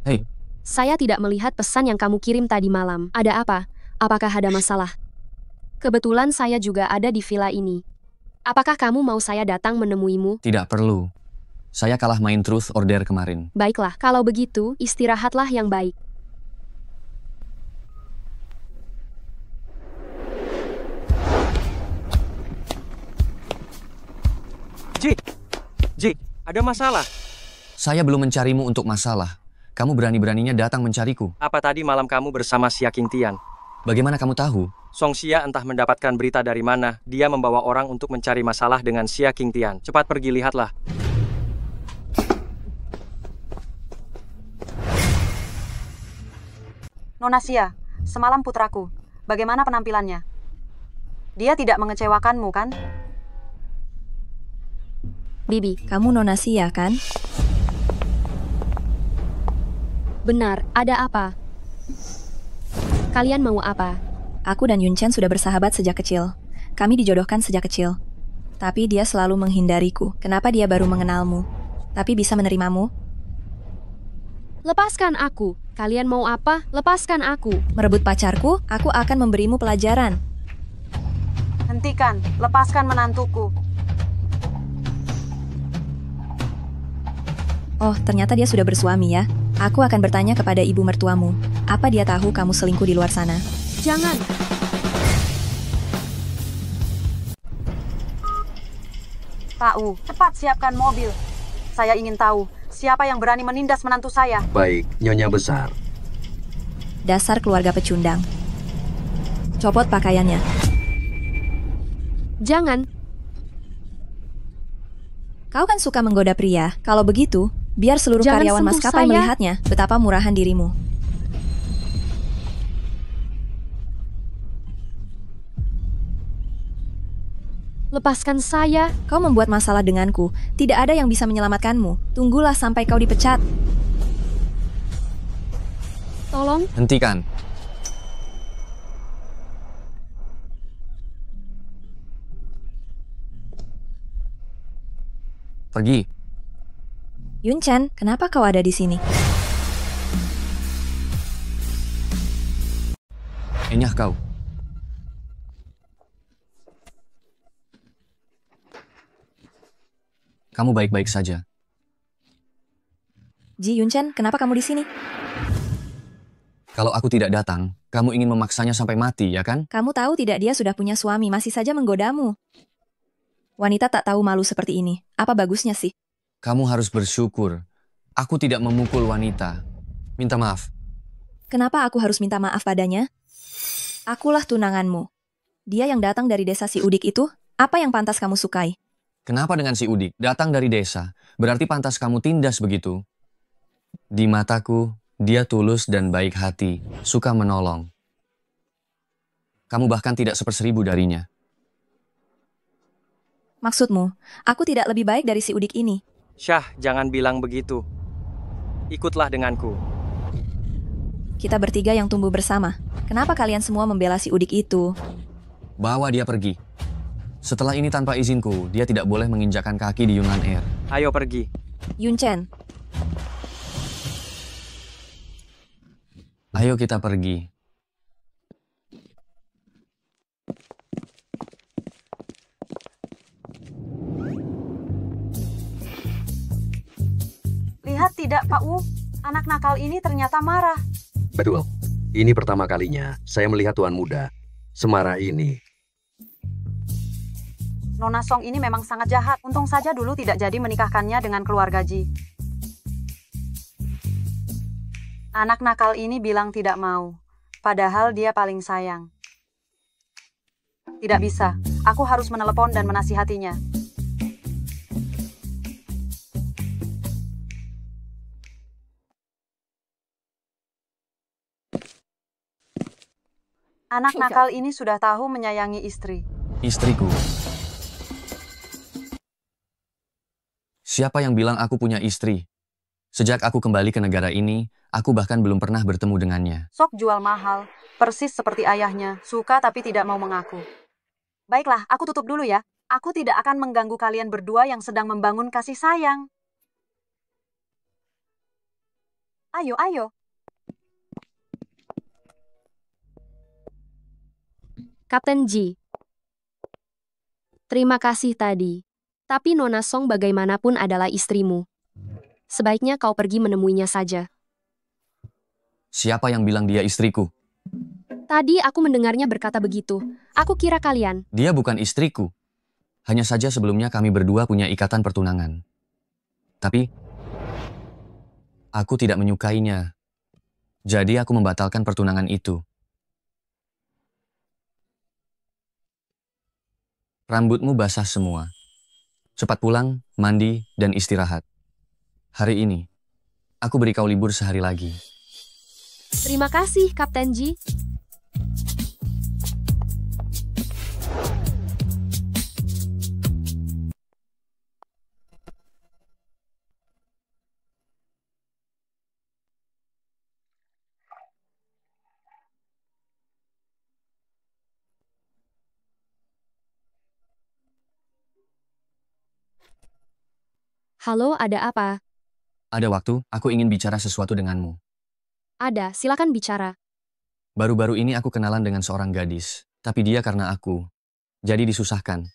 Hei. Saya tidak melihat pesan yang kamu kirim tadi malam. Ada apa? Apakah ada masalah? Kebetulan saya juga ada di villa ini. Apakah kamu mau saya datang menemuimu? Tidak perlu. Saya kalah main truth or dare kemarin. Baiklah, kalau begitu, istirahatlah yang baik. Ji, ada masalah. Saya belum mencarimu untuk masalah. Kamu berani-beraninya datang mencariku. Apa tadi malam kamu bersama Xia Qingtian? Bagaimana kamu tahu? Song Xia entah mendapatkan berita dari mana. Dia membawa orang untuk mencari masalah dengan Xia Qingtian. Cepat pergi lihatlah. Nona Xia, semalam putraku. Bagaimana penampilannya? Dia tidak mengecewakanmu, kan? Bibi, kamu Nona Xia, kan? Benar, ada apa? Kalian mau apa? Aku dan Yun Chen sudah bersahabat sejak kecil. Kami dijodohkan sejak kecil. Tapi dia selalu menghindariku. Kenapa dia baru mengenalmu? Tapi bisa menerimamu? Lepaskan aku. Kalian mau apa? Lepaskan aku. Merebut pacarku? Aku akan memberimu pelajaran. Hentikan, lepaskan menantuku. Oh, ternyata dia sudah bersuami ya. Aku akan bertanya kepada ibu mertuamu. Apa dia tahu kamu selingkuh di luar sana? Jangan. Pak Wu, cepat siapkan mobil. Saya ingin tahu, siapa yang berani menindas menantu saya? Baik, Nyonya Besar. Dasar keluarga pecundang. Copot pakaiannya. Jangan. Kau kan suka menggoda pria. Kalau begitu, biar seluruh Jangan karyawan sentuh maskapai saya. melihatnya betapa murahan dirimu. Lepaskan saya. Kau membuat masalah denganku. Tidak ada yang bisa menyelamatkanmu. Tunggulah sampai kau dipecat. Tolong. Hentikan. Pergi. Yun Chen, kenapa kau ada di sini? Enyah kau. Kamu baik-baik saja. Ji Yun Chen, kenapa kamu di sini? Kalau aku tidak datang, kamu ingin memaksanya sampai mati, ya kan? Kamu tahu tidak dia sudah punya suami, masih saja menggodamu. Wanita tak tahu malu seperti ini. Apa bagusnya sih? Kamu harus bersyukur. Aku tidak memukul wanita. Minta maaf. Kenapa aku harus minta maaf padanya? Akulah tunanganmu. Dia yang datang dari desa si Udik itu, apa yang pantas kamu sukai? Kenapa dengan si Udik? Datang dari desa. Berarti pantas kamu tindas begitu. Di mataku, dia tulus dan baik hati, suka menolong. Kamu bahkan tidak seperseribu darinya. Maksudmu, aku tidak lebih baik dari si Udik ini. Syah, jangan bilang begitu. Ikutlah denganku. Kita bertiga yang tumbuh bersama. Kenapa kalian semua membela si Udik itu? Bawa dia pergi. Setelah ini tanpa izinku, dia tidak boleh menginjakkan kaki di Yunnan Air. Ayo pergi. Yun Chen, Ayo kita pergi. Lihat tidak, Pak Wu? Anak nakal ini ternyata marah. Betul. Ini pertama kalinya saya melihat tuan muda semarah ini. Nona Song ini memang sangat jahat. Untung saja dulu tidak jadi menikahkannya dengan keluarga Ji. Anak nakal ini bilang tidak mau. Padahal dia paling sayang. Tidak bisa. Aku harus menelepon dan menasihatinya. Anak nakal ini sudah tahu menyayangi istri. Istriku. Siapa yang bilang aku punya istri? Sejak aku kembali ke negara ini, aku bahkan belum pernah bertemu dengannya. Sok jual mahal, persis seperti ayahnya, suka tapi tidak mau mengaku. Baiklah, aku tutup dulu ya. Aku tidak akan mengganggu kalian berdua yang sedang membangun kasih sayang. Ayo, ayo. Kapten Ji. Terima kasih tadi. Tapi Nona Song bagaimanapun adalah istrimu. Sebaiknya kau pergi menemuinya saja. Siapa yang bilang dia istriku? Tadi aku mendengarnya berkata begitu. Aku kira kalian. Dia bukan istriku. Hanya saja sebelumnya kami berdua punya ikatan pertunangan. Tapi, aku tidak menyukainya. Jadi aku membatalkan pertunangan itu. Rambutmu basah semua. Cepat pulang, mandi, dan istirahat. Hari ini, aku beri kau libur sehari lagi. Terima kasih, Kapten Ji. Halo, ada apa? Ada waktu, aku ingin bicara sesuatu denganmu. Ada, silakan bicara. Baru-baru ini aku kenalan dengan seorang gadis, tapi dia karena aku, jadi disusahkan.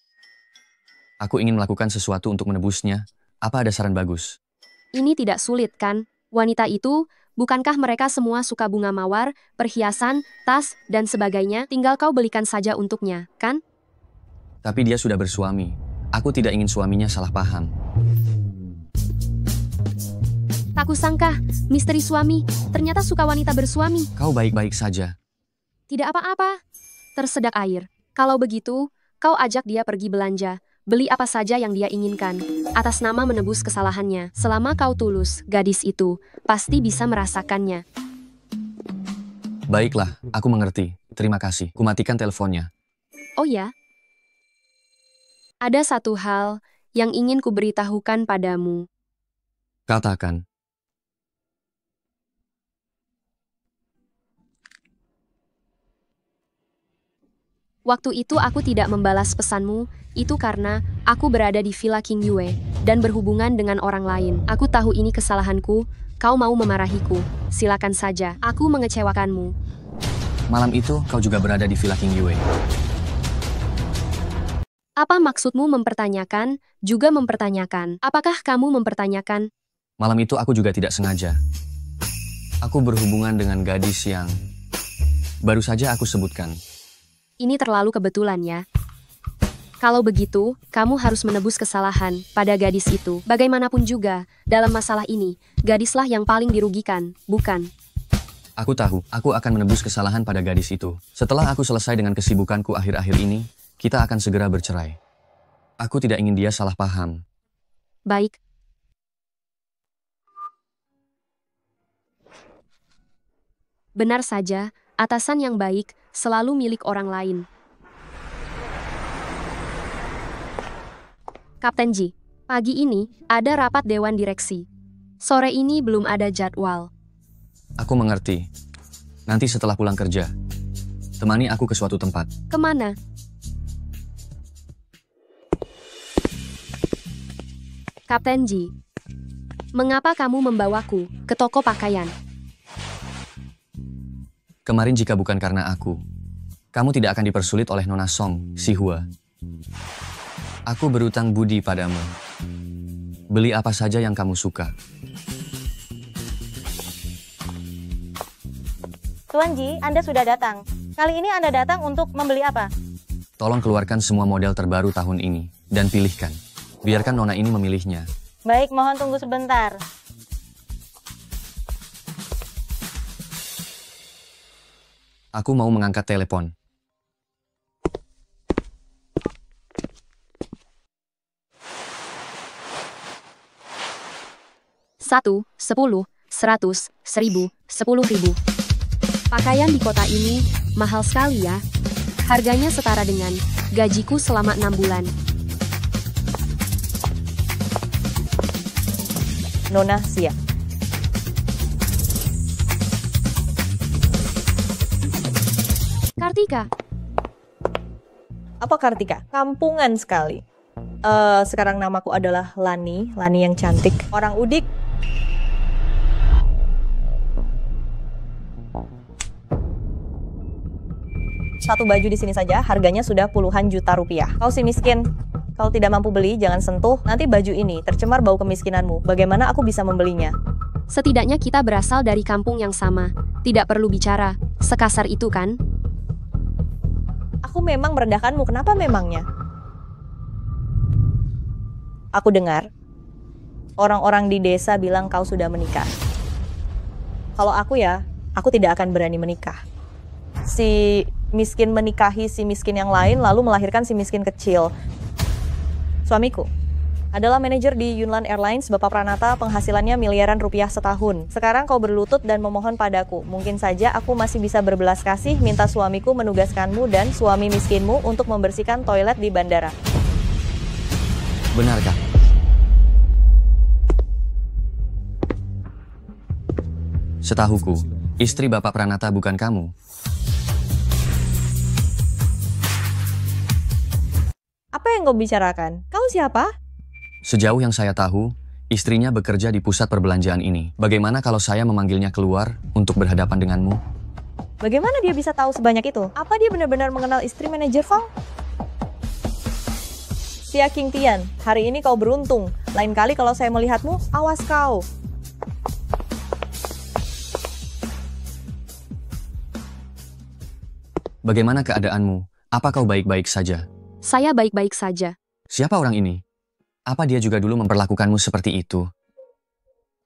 Aku ingin melakukan sesuatu untuk menebusnya. Apa ada saran bagus? Ini tidak sulit, kan? Wanita itu, bukankah mereka semua suka bunga mawar, perhiasan, tas, dan sebagainya? Tinggal kau belikan saja untuknya, kan? Tapi dia sudah bersuami. Aku tidak ingin suaminya salah paham. Tak kusangka, misteri suami, ternyata suka wanita bersuami. Kau baik-baik saja. Tidak apa-apa. Tersedak air. Kalau begitu, kau ajak dia pergi belanja. Beli apa saja yang dia inginkan. Atas nama menebus kesalahannya. Selama kau tulus, gadis itu pasti bisa merasakannya. Baiklah, aku mengerti. Terima kasih. Kumatikan teleponnya. Oh ya? Ada satu hal yang ingin kuberitahukan padamu. Katakan. Waktu itu aku tidak membalas pesanmu, itu karena aku berada di Villa King Yue dan berhubungan dengan orang lain. Aku tahu ini kesalahanku, kau mau memarahiku. Silakan saja, aku mengecewakanmu. Malam itu kau juga berada di Villa King Yue. Apa maksudmu mempertanyakan, juga mempertanyakan? Apakah kamu mempertanyakan? Malam itu aku juga tidak sengaja. Aku berhubungan dengan gadis yang baru saja aku sebutkan. Ini terlalu kebetulan ya. Kalau begitu, kamu harus menebus kesalahan pada gadis itu. Bagaimanapun juga, dalam masalah ini, gadislah yang paling dirugikan, bukan? Aku tahu, aku akan menebus kesalahan pada gadis itu. Setelah aku selesai dengan kesibukanku akhir-akhir ini, kita akan segera bercerai. Aku tidak ingin dia salah paham. Baik. Benar saja, atasan yang baik selalu milik orang lain. Kapten Ji, pagi ini ada rapat dewan direksi. Sore ini belum ada jadwal. Aku mengerti. Nanti setelah pulang kerja, temani aku ke suatu tempat. Kemana? Kapten Ji, mengapa kamu membawaku ke toko pakaian? Kemarin jika bukan karena aku, kamu tidak akan dipersulit oleh Nona Song, si Hua. Aku berutang budi padamu. Beli apa saja yang kamu suka. Tuan Ji, Anda sudah datang. Kali ini Anda datang untuk membeli apa? Tolong keluarkan semua model terbaru tahun ini, dan pilihkan. Biarkan Nona ini memilihnya. Baik, mohon tunggu sebentar. Aku mau mengangkat telepon. Satu, 10, 100, 1000, 10.000. Pakaian di kota ini mahal sekali ya. Harganya setara dengan gajiku selama 6 bulan. Nona siap. Kartika. Apa Kartika? Kampungan sekali. Sekarang namaku adalah Lani yang cantik. Orang udik. Satu baju di sini saja harganya sudah puluhan juta rupiah. Kau si miskin, kalau tidak mampu beli, jangan sentuh. Nanti baju ini tercemar bau kemiskinanmu. Bagaimana aku bisa membelinya? Setidaknya kita berasal dari kampung yang sama. Tidak perlu bicara sekasar itu kan? Aku memang merendahkanmu. Kenapa memangnya? Aku dengar orang-orang di desa bilang kau sudah menikah. Kalau aku ya, aku tidak akan berani menikah. Si miskin menikahi si miskin yang lain lalu melahirkan si miskin kecil. Suamiku adalah manajer di Yunnan Airlines, Bapak Pranata, penghasilannya miliaran rupiah setahun. Sekarang kau berlutut dan memohon padaku. Mungkin saja aku masih bisa berbelas kasih minta suamiku menugaskanmu dan suami miskinmu untuk membersihkan toilet di bandara. Benarkah? Setahuku, istri Bapak Pranata bukan kamu. Apa yang kau bicarakan? Kau siapa? Sejauh yang saya tahu, istrinya bekerja di pusat perbelanjaan ini. Bagaimana kalau saya memanggilnya keluar untuk berhadapan denganmu? Bagaimana dia bisa tahu sebanyak itu? Apa dia benar-benar mengenal istri manajer Fang? Sia King Tian, hari ini kau beruntung. Lain kali kalau saya melihatmu, awas kau. Bagaimana keadaanmu? Apa kau baik-baik saja? Saya baik-baik saja. Siapa orang ini? Apa dia juga dulu memperlakukanmu seperti itu?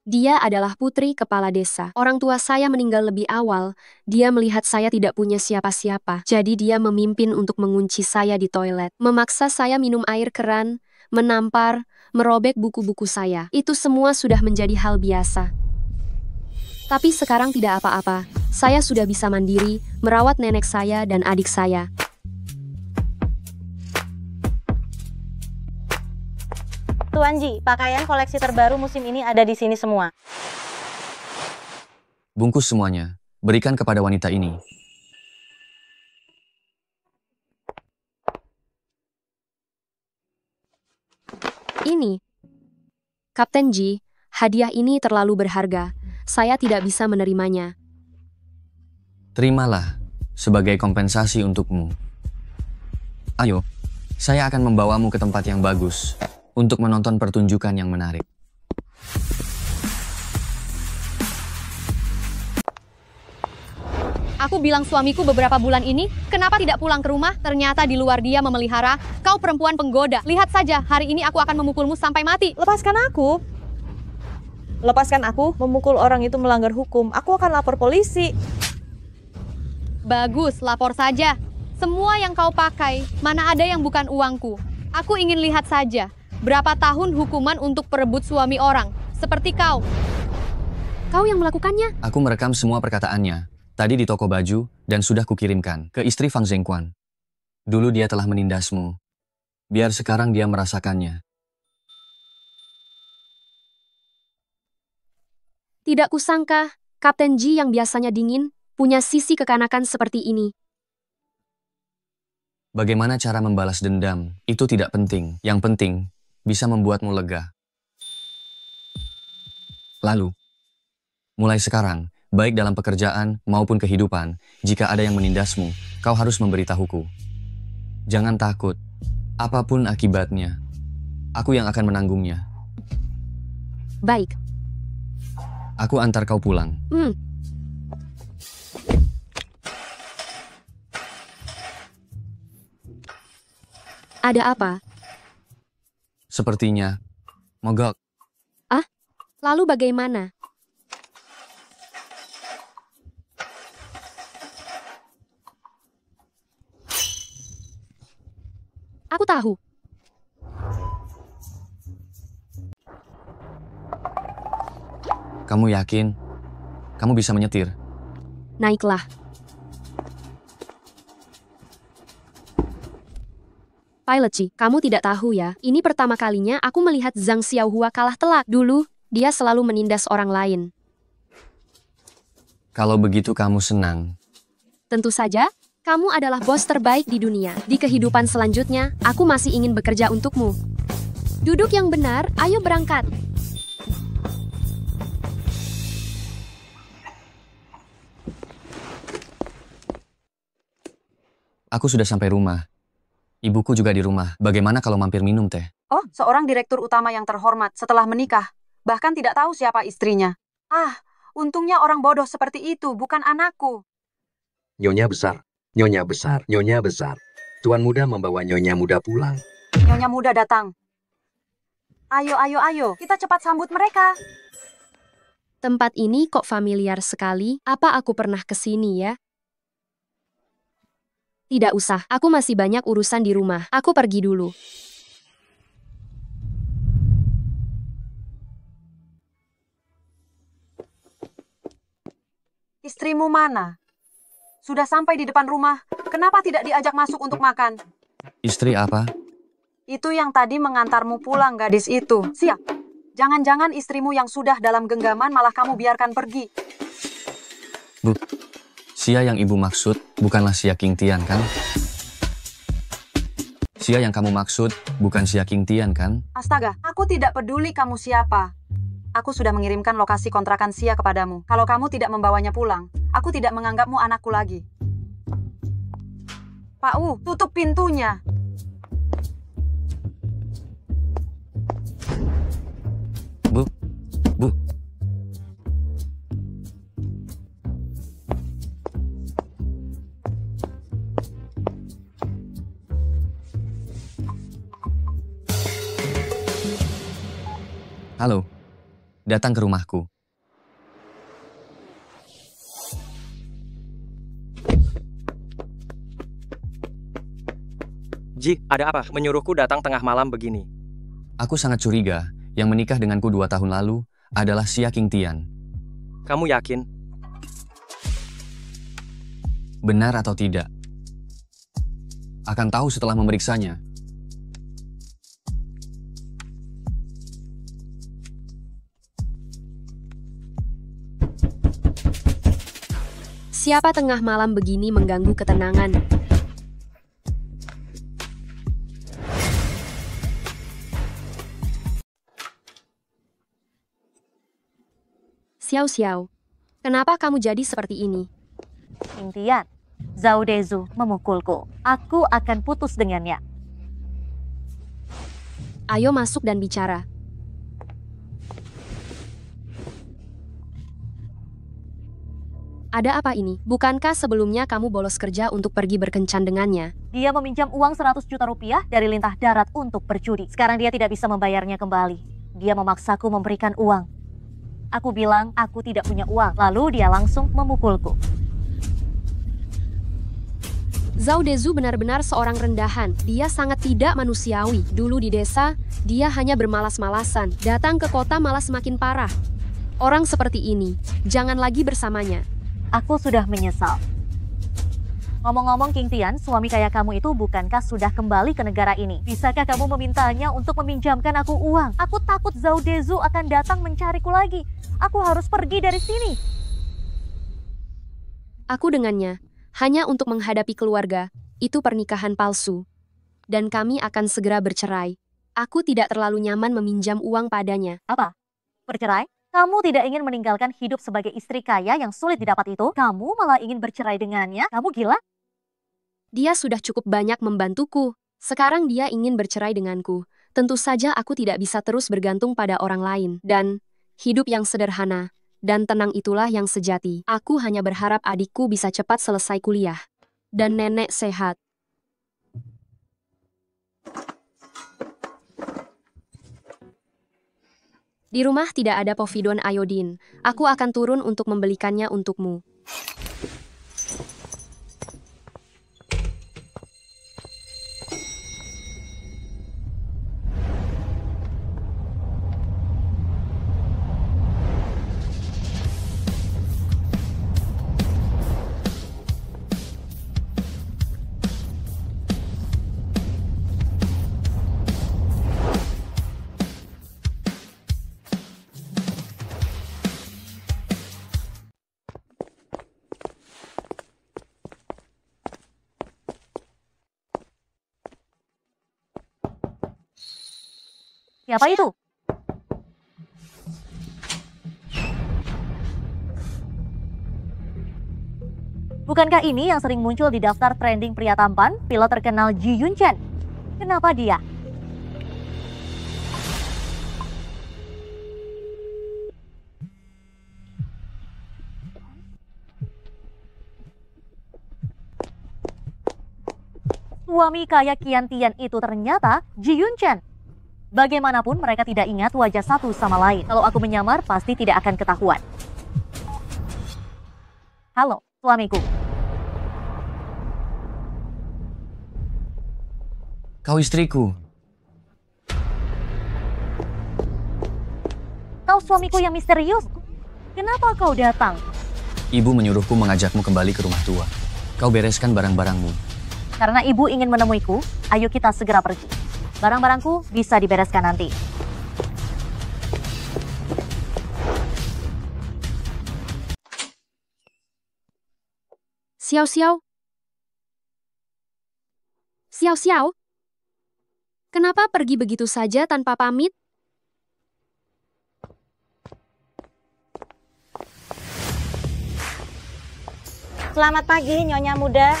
Dia adalah putri kepala desa. Orang tua saya meninggal lebih awal. Dia melihat saya tidak punya siapa-siapa. Jadi dia memimpin untuk mengunci saya di toilet. Memaksa saya minum air keran, menampar, merobek buku-buku saya. Itu semua sudah menjadi hal biasa. Tapi sekarang tidak apa-apa. Saya sudah bisa mandiri, merawat nenek saya dan adik saya. Tuan Ji, pakaian koleksi terbaru musim ini ada di sini semua. Bungkus semuanya. Berikan kepada wanita ini. Ini. Kapten Ji, hadiah ini terlalu berharga. Saya tidak bisa menerimanya. Terimalah, sebagai kompensasi untukmu. Ayo, saya akan membawamu ke tempat yang bagus untuk menonton pertunjukan yang menarik. Aku bilang suamiku beberapa bulan ini, kenapa tidak pulang ke rumah? Ternyata di luar dia memelihara. Kau perempuan penggoda. Lihat saja, hari ini aku akan memukulmu sampai mati. Lepaskan aku. Lepaskan aku, memukul orang itu melanggar hukum. Aku akan lapor polisi. Bagus, lapor saja. Semua yang kau pakai, mana ada yang bukan uangku. Aku ingin lihat saja. Berapa tahun hukuman untuk perebut suami orang, seperti kau? Kau yang melakukannya? Aku merekam semua perkataannya, tadi di toko baju, dan sudah kukirimkan ke istri Fang Zhengquan. Dulu dia telah menindasmu. Biar sekarang dia merasakannya. Tidak kusangka, Kapten Ji yang biasanya dingin, punya sisi kekanakan seperti ini. Bagaimana cara membalas dendam, itu tidak penting. Yang penting, bisa membuatmu lega. Lalu, mulai sekarang, baik dalam pekerjaan maupun kehidupan, jika ada yang menindasmu, kau harus memberitahuku. Jangan takut, apapun akibatnya, aku yang akan menanggungnya. Baik. Aku antar kau pulang. Ada apa? Sepertinya mogok. Ah, lalu bagaimana? Aku tahu. Kamu yakin? Kamu bisa menyetir? Naiklah. Pilot Ji, kamu tidak tahu ya, ini pertama kalinya aku melihat Zhang Xiaohua kalah telak. Dulu, dia selalu menindas orang lain. Kalau begitu kamu senang. Tentu saja, kamu adalah bos terbaik di dunia. Di kehidupan selanjutnya, aku masih ingin bekerja untukmu. Duduk yang benar, ayo berangkat. Aku sudah sampai rumah. Ibuku juga di rumah. Bagaimana kalau mampir minum teh? Oh, seorang direktur utama yang terhormat setelah menikah. Bahkan tidak tahu siapa istrinya. Ah, untungnya orang bodoh seperti itu bukan anakku. Nyonya besar, nyonya besar, nyonya besar. Tuan muda membawa nyonya muda pulang. Nyonya muda datang. Ayo, ayo, ayo. Kita cepat sambut mereka. Tempat ini kok familiar sekali. Apa aku pernah ke sini ya? Tidak usah, aku masih banyak urusan di rumah. Aku pergi dulu. Istrimu mana? Sudah sampai di depan rumah. Kenapa tidak diajak masuk untuk makan? Istri apa? Itu yang tadi mengantarmu pulang, gadis itu. Siap. Jangan-jangan istrimu yang sudah dalam genggaman malah kamu biarkan pergi. Bu, Sia yang ibu maksud bukanlah Sia King Tian, kan? Sia yang kamu maksud bukan Sia King Tian, kan? Astaga, aku tidak peduli kamu siapa. Aku sudah mengirimkan lokasi kontrakan Sia kepadamu. Kalau kamu tidak membawanya pulang, aku tidak menganggapmu anakku lagi. Pak Wu, tutup pintunya. Bu. Halo, datang ke rumahku. Ji, ada apa? Menyuruhku datang tengah malam begini. Aku sangat curiga, yang menikah denganku 2 tahun lalu adalah Sia King Tian. Kamu yakin? Benar atau tidak? Akan tahu setelah memeriksanya. Siapa tengah malam begini mengganggu ketenangan? Xiao, kenapa kamu jadi seperti ini? King Tian, Zhao Dezu memukulku. Aku akan putus dengannya. Ayo masuk dan bicara. Ada apa ini? Bukankah sebelumnya kamu bolos kerja untuk pergi berkencan dengannya? Dia meminjam uang 100 juta rupiah dari lintah darat untuk berjudi. Sekarang dia tidak bisa membayarnya kembali. Dia memaksaku memberikan uang. Aku bilang aku tidak punya uang. Lalu dia langsung memukulku. Zhao Dezu benar-benar seorang rendahan. Dia sangat tidak manusiawi. Dulu di desa, dia hanya bermalas-malasan. Datang ke kota malah semakin parah. Orang seperti ini, jangan lagi bersamanya. Aku sudah menyesal. Ngomong-ngomong King Tian, suami kaya kamu itu bukankah sudah kembali ke negara ini? Bisakah kamu memintanya untuk meminjamkan aku uang? Aku takut Zhao Dezu akan datang mencariku lagi. Aku harus pergi dari sini. Aku dengannya, hanya untuk menghadapi keluarga, itu pernikahan palsu. Dan kami akan segera bercerai. Aku tidak terlalu nyaman meminjam uang padanya. Apa? Bercerai? Kamu tidak ingin meninggalkan hidup sebagai istri kaya yang sulit didapat itu? Kamu malah ingin bercerai dengannya? Kamu gila? Dia sudah cukup banyak membantuku. Sekarang dia ingin bercerai denganku. Tentu saja aku tidak bisa terus bergantung pada orang lain. Dan hidup yang sederhana dan tenang itulah yang sejati. Aku hanya berharap adikku bisa cepat selesai kuliah. Dan nenek sehat. Di rumah tidak ada povidon iodin. Aku akan turun untuk membelikannya untukmu. Siapa itu? Bukankah ini yang sering muncul di daftar trending pria tampan, pilot terkenal Ji Yun Chen? Kenapa dia? Suami kaya Kian Tian itu ternyata Ji Yun Chen. Bagaimanapun mereka tidak ingat wajah satu sama lain. Kalau aku menyamar pasti tidak akan ketahuan. Halo, suamiku. Kau istriku. Kau suamiku yang misterius. Kenapa kau datang? Ibu menyuruhku mengajakmu kembali ke rumah tua. Kau bereskan barang-barangmu. Karena ibu ingin menemuiku, ayo kita segera pergi. Barang-barangku bisa dibereskan nanti. Xiao Xiao. Xiao Xiao. Kenapa pergi begitu saja tanpa pamit? Selamat pagi, Nyonya Muda.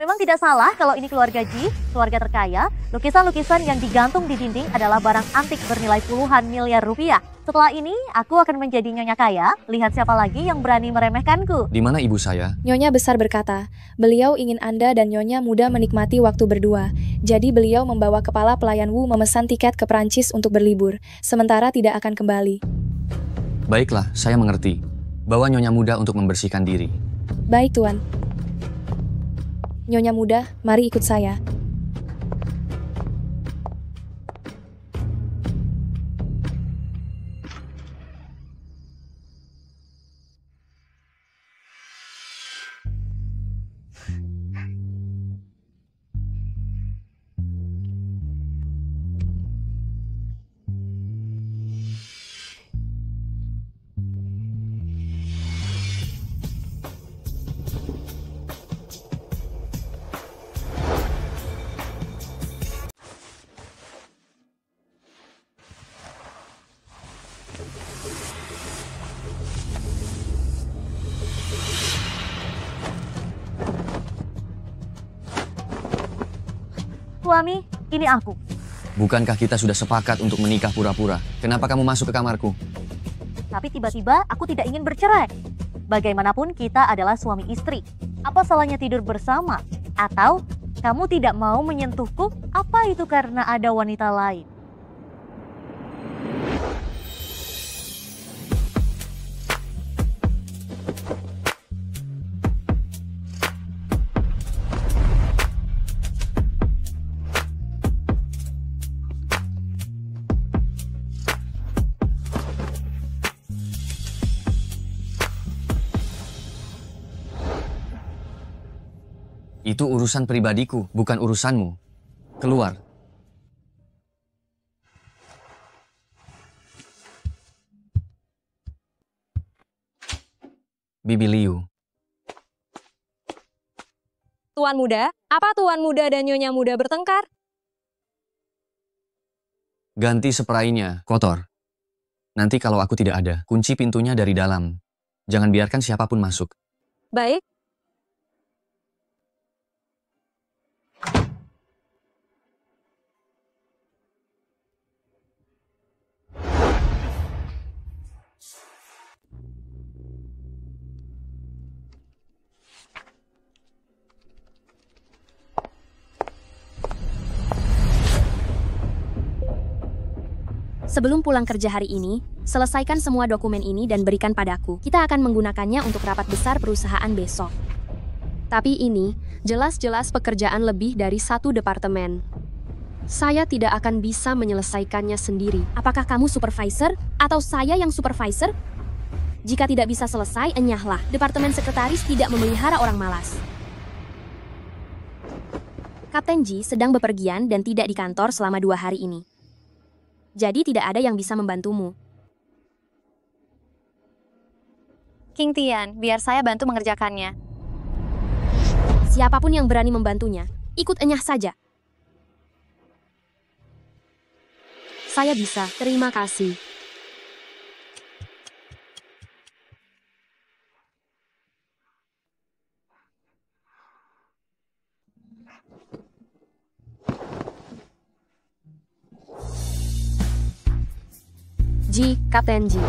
Memang tidak salah kalau ini keluarga Ji, keluarga terkaya. Lukisan-lukisan yang digantung di dinding adalah barang antik bernilai puluhan miliar rupiah. Setelah ini, aku akan menjadi nyonya kaya. Lihat siapa lagi yang berani meremehkanku. Di mana ibu saya? Nyonya besar berkata, beliau ingin Anda dan Nyonya muda menikmati waktu berdua. Jadi beliau membawa kepala pelayan Wu memesan tiket ke Prancis untuk berlibur, sementara tidak akan kembali. Baiklah, saya mengerti. Bawa Nyonya muda untuk membersihkan diri. Baik, Tuan. Nyonya muda, mari ikut saya. Suami, ini aku. Bukankah kita sudah sepakat untuk menikah pura-pura? Kenapa kamu masuk ke kamarku? Tapi tiba-tiba aku tidak ingin bercerai. Bagaimanapun kita adalah suami istri. Apa salahnya tidur bersama? Atau kamu tidak mau menyentuhku? Apa itu karena ada wanita lain? Itu urusan pribadiku, bukan urusanmu. Keluar. Bibi Liu. Tuan muda, apa tuan muda dan nyonya muda bertengkar? Ganti spraynya, kotor. Nanti kalau aku tidak ada, kunci pintunya dari dalam. Jangan biarkan siapapun masuk. Baik. Sebelum pulang kerja hari ini, selesaikan semua dokumen ini dan berikan padaku. Kita akan menggunakannya untuk rapat besar perusahaan besok. Tapi ini, jelas-jelas pekerjaan lebih dari satu departemen. Saya tidak akan bisa menyelesaikannya sendiri. Apakah kamu supervisor atau saya yang supervisor? Jika tidak bisa selesai, enyahlah. Departemen sekretaris tidak memelihara orang malas. Kapten Ji sedang bepergian dan tidak di kantor selama 2 hari ini. Jadi tidak ada yang bisa membantumu. King Tian, biar saya bantu mengerjakannya. Siapapun yang berani membantunya, ikut enyah saja. Saya bisa, terima kasih. Ji, Kapten Ji.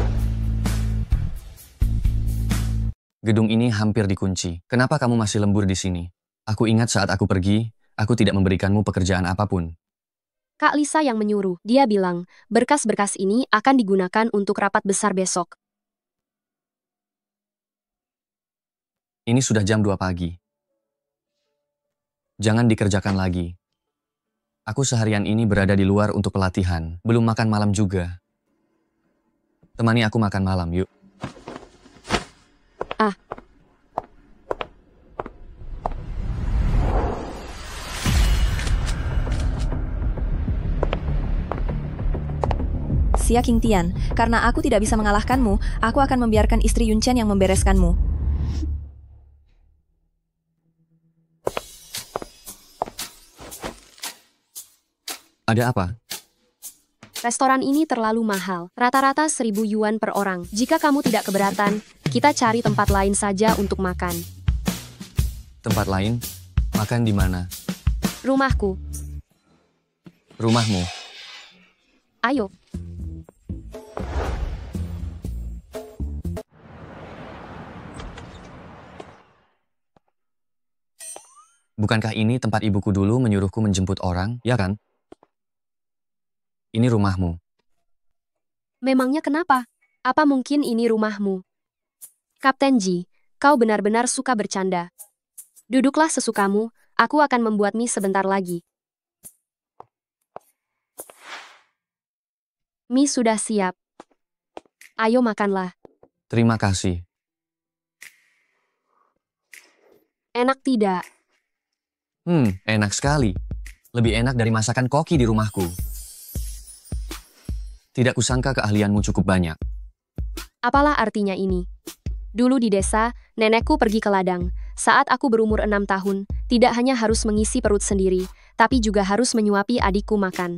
Gedung ini hampir dikunci. Kenapa kamu masih lembur di sini? Aku ingat saat aku pergi, aku tidak memberikanmu pekerjaan apapun. Kak Lisa yang menyuruh. Dia bilang, berkas-berkas ini akan digunakan untuk rapat besar besok. Ini sudah jam 2 pagi. Jangan dikerjakan lagi. Aku seharian ini berada di luar untuk pelatihan. Belum makan malam juga. Temani aku makan malam, yuk. Ah. Xia Qingtian, karena aku tidak bisa mengalahkanmu, aku akan membiarkan istri Yun Chen yang membereskanmu. Ada apa? Restoran ini terlalu mahal, rata-rata 1.000 yuan per orang. Jika kamu tidak keberatan, kita cari tempat lain saja untuk makan. Tempat lain? Makan di mana? Rumahku. Rumahmu? Ayo. Bukankah ini tempat ibuku dulu menyuruhku menjemput orang, ya kan? Ini rumahmu. Memangnya kenapa? Apa mungkin ini rumahmu? Kapten Ji, kau benar-benar suka bercanda. Duduklah sesukamu, aku akan membuat mie sebentar lagi. Mie sudah siap. Ayo makanlah. Terima kasih. Enak tidak? Enak sekali. Lebih enak dari masakan koki di rumahku. Tidak kusangka keahlianmu cukup banyak. Apalah artinya ini? Dulu di desa, nenekku pergi ke ladang. Saat aku berumur 6 tahun, tidak hanya harus mengisi perut sendiri, tapi juga harus menyuapi adikku makan.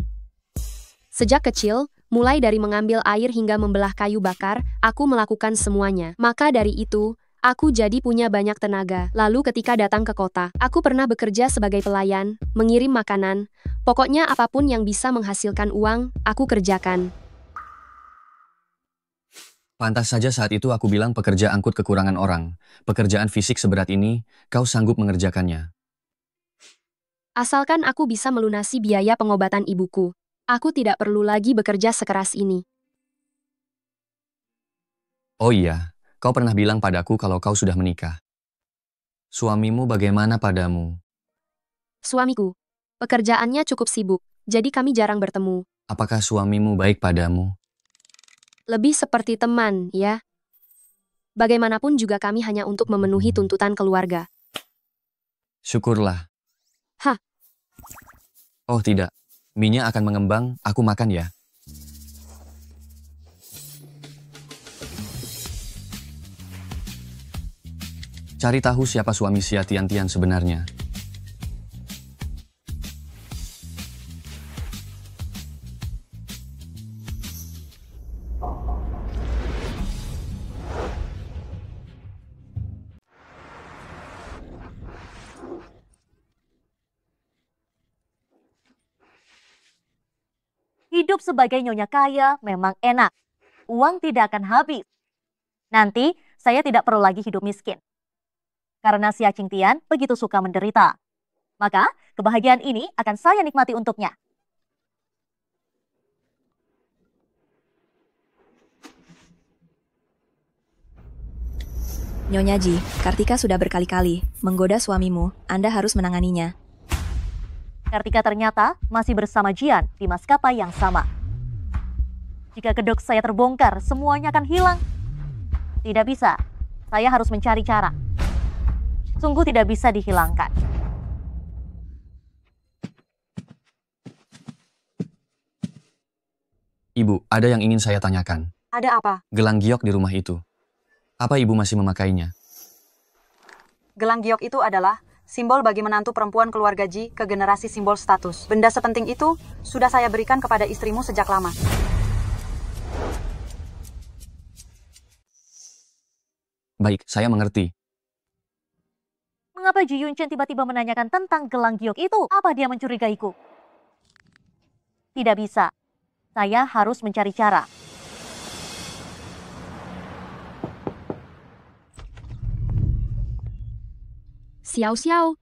Sejak kecil, mulai dari mengambil air hingga membelah kayu bakar, aku melakukan semuanya. Maka dari itu, aku jadi punya banyak tenaga. Lalu ketika datang ke kota, aku pernah bekerja sebagai pelayan, mengirim makanan. Pokoknya apapun yang bisa menghasilkan uang, aku kerjakan. Pantas saja saat itu aku bilang pekerja angkut kekurangan orang. Pekerjaan fisik seberat ini, kau sanggup mengerjakannya. Asalkan aku bisa melunasi biaya pengobatan ibuku, aku tidak perlu lagi bekerja sekeras ini. Oh iya, kau pernah bilang padaku kalau kau sudah menikah. Suamimu bagaimana padamu? Suamiku, pekerjaannya cukup sibuk, jadi kami jarang bertemu. Apakah suamimu baik padamu? Lebih seperti teman, ya. Bagaimanapun juga kami hanya untuk memenuhi tuntutan keluarga. Syukurlah. Hah? Oh tidak, mie-nya akan mengembang, aku makan ya. Cari tahu siapa suami Xia Tian sebenarnya. Hidup sebagai nyonya kaya memang enak. Uang tidak akan habis. Nanti saya tidak perlu lagi hidup miskin. Karena Xia Qingtian begitu suka menderita. Maka kebahagiaan ini akan saya nikmati untuknya. Nyonya Ji, Kartika sudah berkali-kali menggoda suamimu. Anda harus menanganinya. Kartika ternyata masih bersama Jian di maskapai yang sama. Jika kedok saya terbongkar, semuanya akan hilang. Tidak bisa, saya harus mencari cara. Sungguh tidak bisa dihilangkan. Ibu, ada yang ingin saya tanyakan. Ada apa? Gelang giok di rumah itu. Apa ibu masih memakainya? Gelang giok itu adalah simbol bagi menantu perempuan keluarga Ji ke generasi simbol status. Benda sepenting itu sudah saya berikan kepada istrimu sejak lama. Baik, saya mengerti. Mengapa Ji Yun Chen tiba-tiba menanyakan tentang gelang giok itu? Apa dia mencurigaiku? Tidak bisa. Saya harus mencari cara. Xiao Xiao.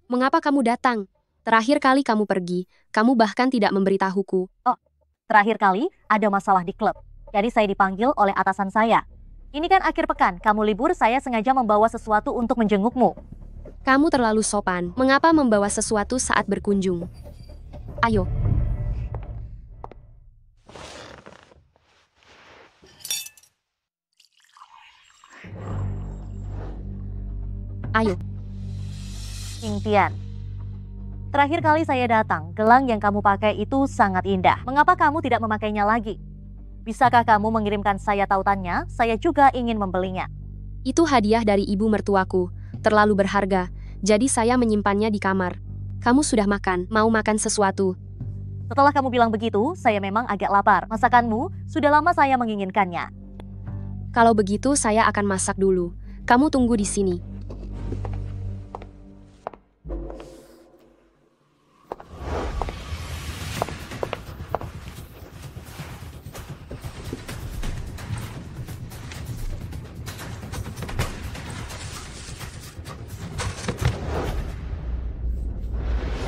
Mengapa kamu datang? Terakhir kali kamu pergi, kamu bahkan tidak memberitahuku. Oh, terakhir kali ada masalah di klub. Jadi saya dipanggil oleh atasan saya. Ini kan akhir pekan, kamu libur, saya sengaja membawa sesuatu untuk menjengukmu. Kamu terlalu sopan. Mengapa membawa sesuatu saat berkunjung? Ayo. Ayo. Qingtian. Terakhir kali saya datang, gelang yang kamu pakai itu sangat indah. Mengapa kamu tidak memakainya lagi? Bisakah kamu mengirimkan saya tautannya? Saya juga ingin membelinya. Itu hadiah dari ibu mertuaku. Terlalu berharga. Jadi saya menyimpannya di kamar. Kamu sudah makan, mau makan sesuatu? Setelah kamu bilang begitu, saya memang agak lapar. Masakanmu, sudah lama saya menginginkannya. Kalau begitu saya akan masak dulu. Kamu tunggu di sini.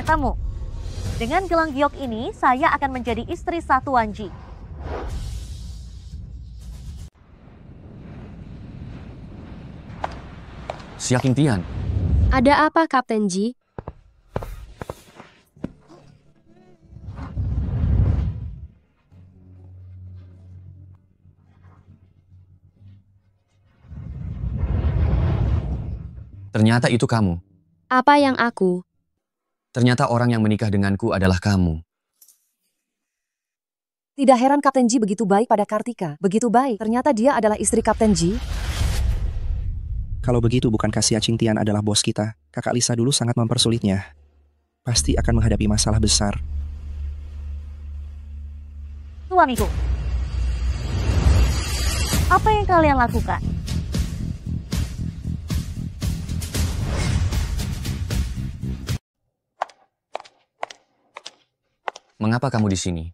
Kamu, dengan gelang giok ini, saya akan menjadi istri satu Wanji. Xia Qingtian. Ada apa, Kapten Ji? Ternyata itu kamu. Apa yang aku? Ternyata orang yang menikah denganku adalah kamu. Tidak heran Kapten Ji begitu baik pada Kartika. Begitu baik, ternyata dia adalah istri Kapten Ji. Kalau begitu bukankah Xia Qingtian adalah bos kita? Kakak Lisa dulu sangat mempersulitnya. Pasti akan menghadapi masalah besar. Suamiku, apa yang kalian lakukan? Mengapa kamu di sini?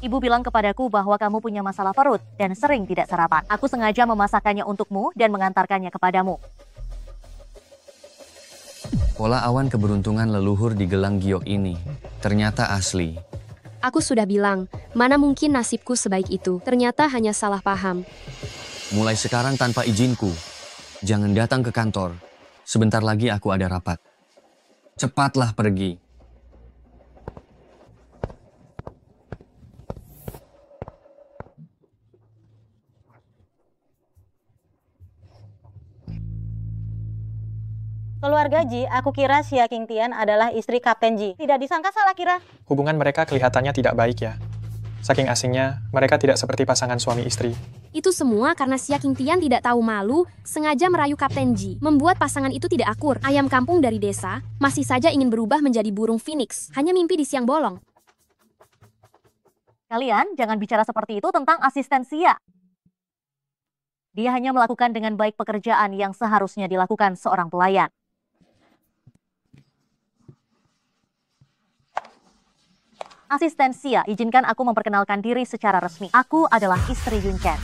Ibu bilang kepadaku bahwa kamu punya masalah perut dan sering tidak sarapan. Aku sengaja memasakkannya untukmu dan mengantarkannya kepadamu. Pola awan keberuntungan leluhur di gelang giok ini ternyata asli. Aku sudah bilang, mana mungkin nasibku sebaik itu. Ternyata hanya salah paham. Mulai sekarang tanpa izinku, jangan datang ke kantor. Sebentar lagi aku ada rapat. Cepatlah pergi. Keluarga Ji, aku kira Xia Qingtian adalah istri Kapten Ji. Tidak disangka salah kira. Hubungan mereka kelihatannya tidak baik ya. Saking asingnya, mereka tidak seperti pasangan suami istri. Itu semua karena Xia Qingtian tidak tahu malu, sengaja merayu Kapten Ji, membuat pasangan itu tidak akur. Ayam kampung dari desa, masih saja ingin berubah menjadi burung phoenix, hanya mimpi di siang bolong. Kalian jangan bicara seperti itu tentang asisten Xia. Dia hanya melakukan dengan baik pekerjaan yang seharusnya dilakukan seorang pelayan. Asisten Xia, izinkan aku memperkenalkan diri secara resmi. Aku adalah istri Yun Chen.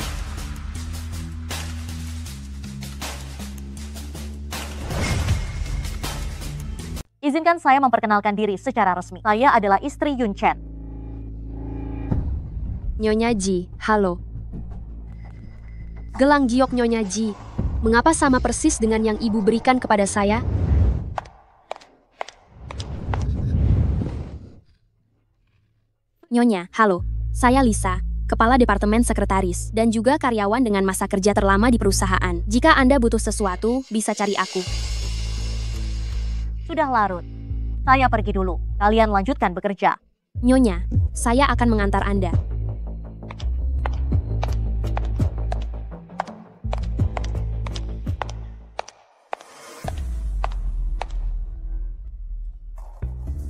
Izinkan saya memperkenalkan diri secara resmi. Saya adalah istri Yun Chen. Nyonya Ji, halo. Gelang giok Nyonya Ji, mengapa sama persis dengan yang ibu berikan kepada saya? Nyonya, halo. Saya Lisa, Kepala Departemen Sekretaris, dan juga karyawan dengan masa kerja terlama di perusahaan. Jika Anda butuh sesuatu, bisa cari aku. Sudah larut. Saya pergi dulu. Kalian lanjutkan bekerja. Nyonya, saya akan mengantar Anda.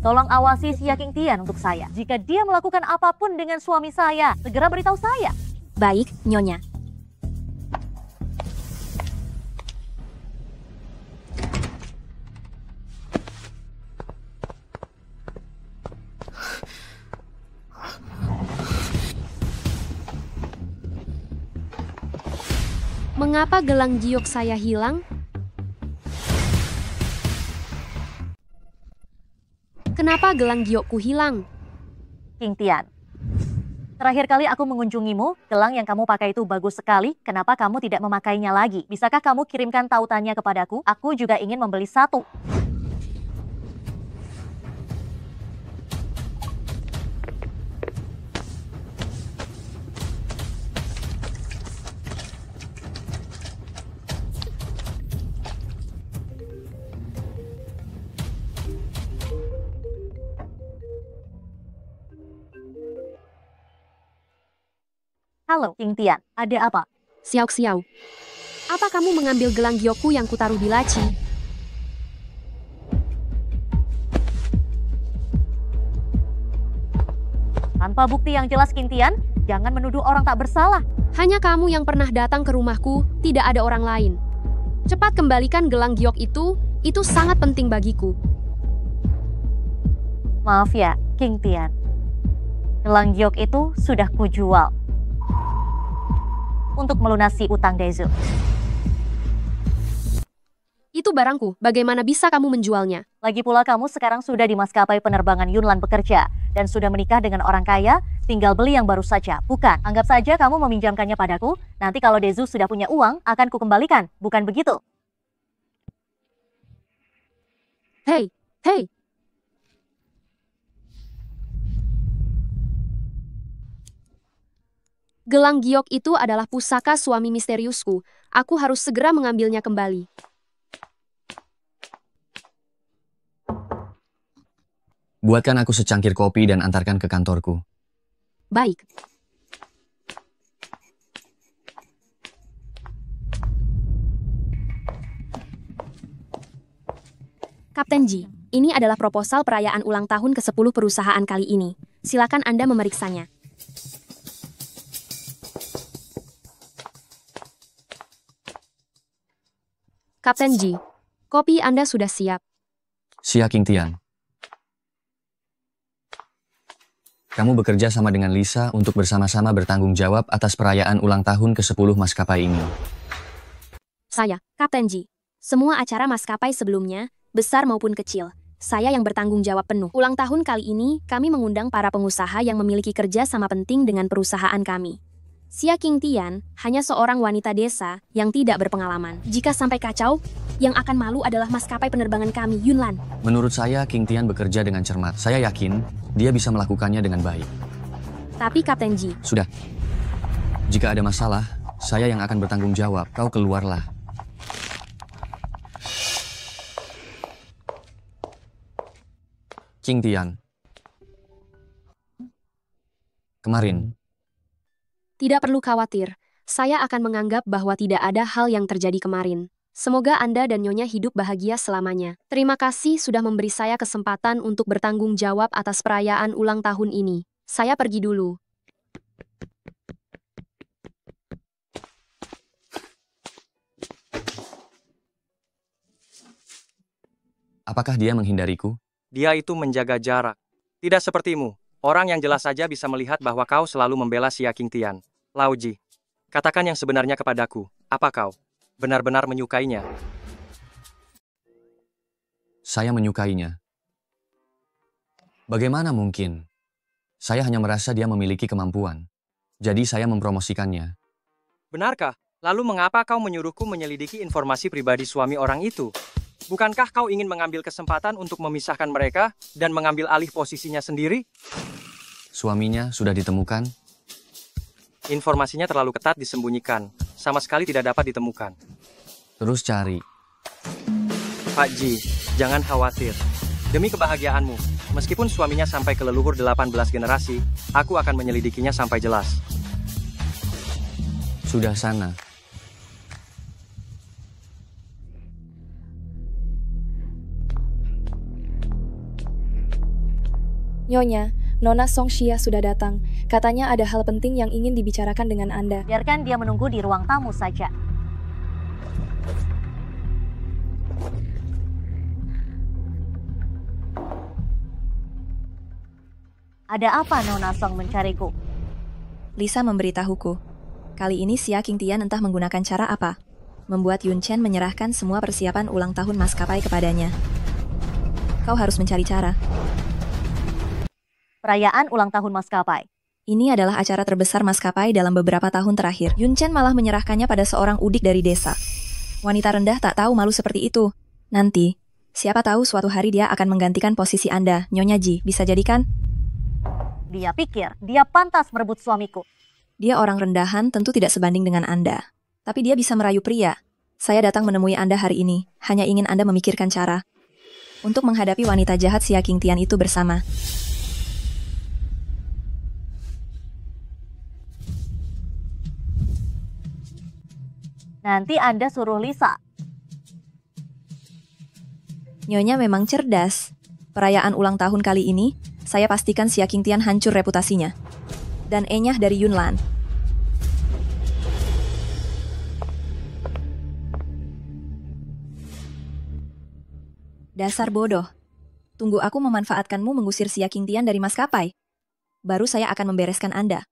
Tolong awasi Xia Qingtian untuk saya. Jika dia melakukan apapun dengan suami saya, segera beritahu saya. Baik, Nyonya. Mengapa gelang giok saya hilang? Kenapa gelang giokku hilang? King Tian, terakhir kali aku mengunjungimu, gelang yang kamu pakai itu bagus sekali. Kenapa kamu tidak memakainya lagi? Bisakah kamu kirimkan tautannya kepadaku? Aku juga ingin membeli satu. Halo, King Tian. Ada apa? Xiao. Apa kamu mengambil gelang giokku yang kutaruh di laci? Tanpa bukti yang jelas, King Tian, jangan menuduh orang tak bersalah. Hanya kamu yang pernah datang ke rumahku, tidak ada orang lain. Cepat kembalikan gelang giok itu sangat penting bagiku. Maaf ya, King Tian. Gelang giok itu sudah kujual untuk melunasi utang Daezu. Itu barangku, bagaimana bisa kamu menjualnya? Lagi pula kamu sekarang sudah di maskapai penerbangan Yunlan bekerja dan sudah menikah dengan orang kaya, tinggal beli yang baru saja. Bukan, anggap saja kamu meminjamkannya padaku, nanti kalau Daezu sudah punya uang, akan kukembalikan. Bukan begitu? Hei. Gelang giok itu adalah pusaka suami misteriusku. Aku harus segera mengambilnya kembali. Buatkan aku secangkir kopi dan antarkan ke kantorku. Baik. Kapten Ji, ini adalah proposal perayaan ulang tahun ke-10 perusahaan kali ini. Silakan Anda memeriksanya. Kapten Ji, kopi Anda sudah siap. Siap, King Tian. Kamu bekerja sama dengan Lisa untuk bersama-sama bertanggung jawab atas perayaan ulang tahun ke-10 maskapai ini. Saya, Kapten Ji. Semua acara maskapai sebelumnya, besar maupun kecil, saya yang bertanggung jawab penuh. Ulang tahun kali ini, kami mengundang para pengusaha yang memiliki kerja sama penting dengan perusahaan kami. Xia King Tian hanya seorang wanita desa yang tidak berpengalaman. Jika sampai kacau, yang akan malu adalah maskapai penerbangan kami, Yunlan. Menurut saya, King Tian bekerja dengan cermat. Saya yakin dia bisa melakukannya dengan baik. Tapi Kapten Ji... Sudah. Jika ada masalah, saya yang akan bertanggung jawab. Kau keluarlah. King Tian. Kemarin. Tidak perlu khawatir, saya akan menganggap bahwa tidak ada hal yang terjadi kemarin. Semoga Anda dan Nyonya hidup bahagia selamanya. Terima kasih sudah memberi saya kesempatan untuk bertanggung jawab atas perayaan ulang tahun ini. Saya pergi dulu. Apakah dia menghindariku? Dia itu menjaga jarak. Tidak sepertimu. Orang yang jelas saja bisa melihat bahwa kau selalu membela Xia King Tian. Lao Ji, katakan yang sebenarnya kepadaku. Apa kau benar-benar menyukainya? Saya menyukainya. Bagaimana mungkin? Saya hanya merasa dia memiliki kemampuan. Jadi saya mempromosikannya. Benarkah? Lalu mengapa kau menyuruhku menyelidiki informasi pribadi suami orang itu? Bukankah kau ingin mengambil kesempatan untuk memisahkan mereka dan mengambil alih posisinya sendiri? Suaminya sudah ditemukan? Informasinya terlalu ketat disembunyikan. Sama sekali tidak dapat ditemukan. Terus cari. Pak Ji, jangan khawatir. Demi kebahagiaanmu, meskipun suaminya sampai ke leluhur 18 generasi, aku akan menyelidikinya sampai jelas. Sudah sana. Nyonya, Nona Song Xia sudah datang. Katanya ada hal penting yang ingin dibicarakan dengan Anda. Biarkan dia menunggu di ruang tamu saja. Ada apa Nona Song mencariku? Lisa memberitahuku. Kali ini Xia Qingtian entah menggunakan cara apa, membuat Yun Chen menyerahkan semua persiapan ulang tahun maskapai kepadanya. Kau harus mencari cara. Perayaan ulang tahun maskapai. Ini adalah acara terbesar maskapai dalam beberapa tahun terakhir. Yun Chen malah menyerahkannya pada seorang udik dari desa. Wanita rendah tak tahu malu seperti itu. Nanti, siapa tahu suatu hari dia akan menggantikan posisi Anda, Nyonya Ji. Bisa jadikan? Dia pikir dia pantas merebut suamiku. Dia orang rendahan, tentu tidak sebanding dengan Anda. Tapi dia bisa merayu pria. Saya datang menemui Anda hari ini, hanya ingin Anda memikirkan cara untuk menghadapi wanita jahat Xia Qingtian itu bersama. Nanti Anda suruh Lisa. Nyonya memang cerdas. Perayaan ulang tahun kali ini, saya pastikan Xia Qingtian hancur reputasinya. Dan enyah dari Yunlan. Dasar bodoh. Tunggu aku memanfaatkanmu mengusir Xia Qingtian dari maskapai. Baru saya akan membereskan Anda.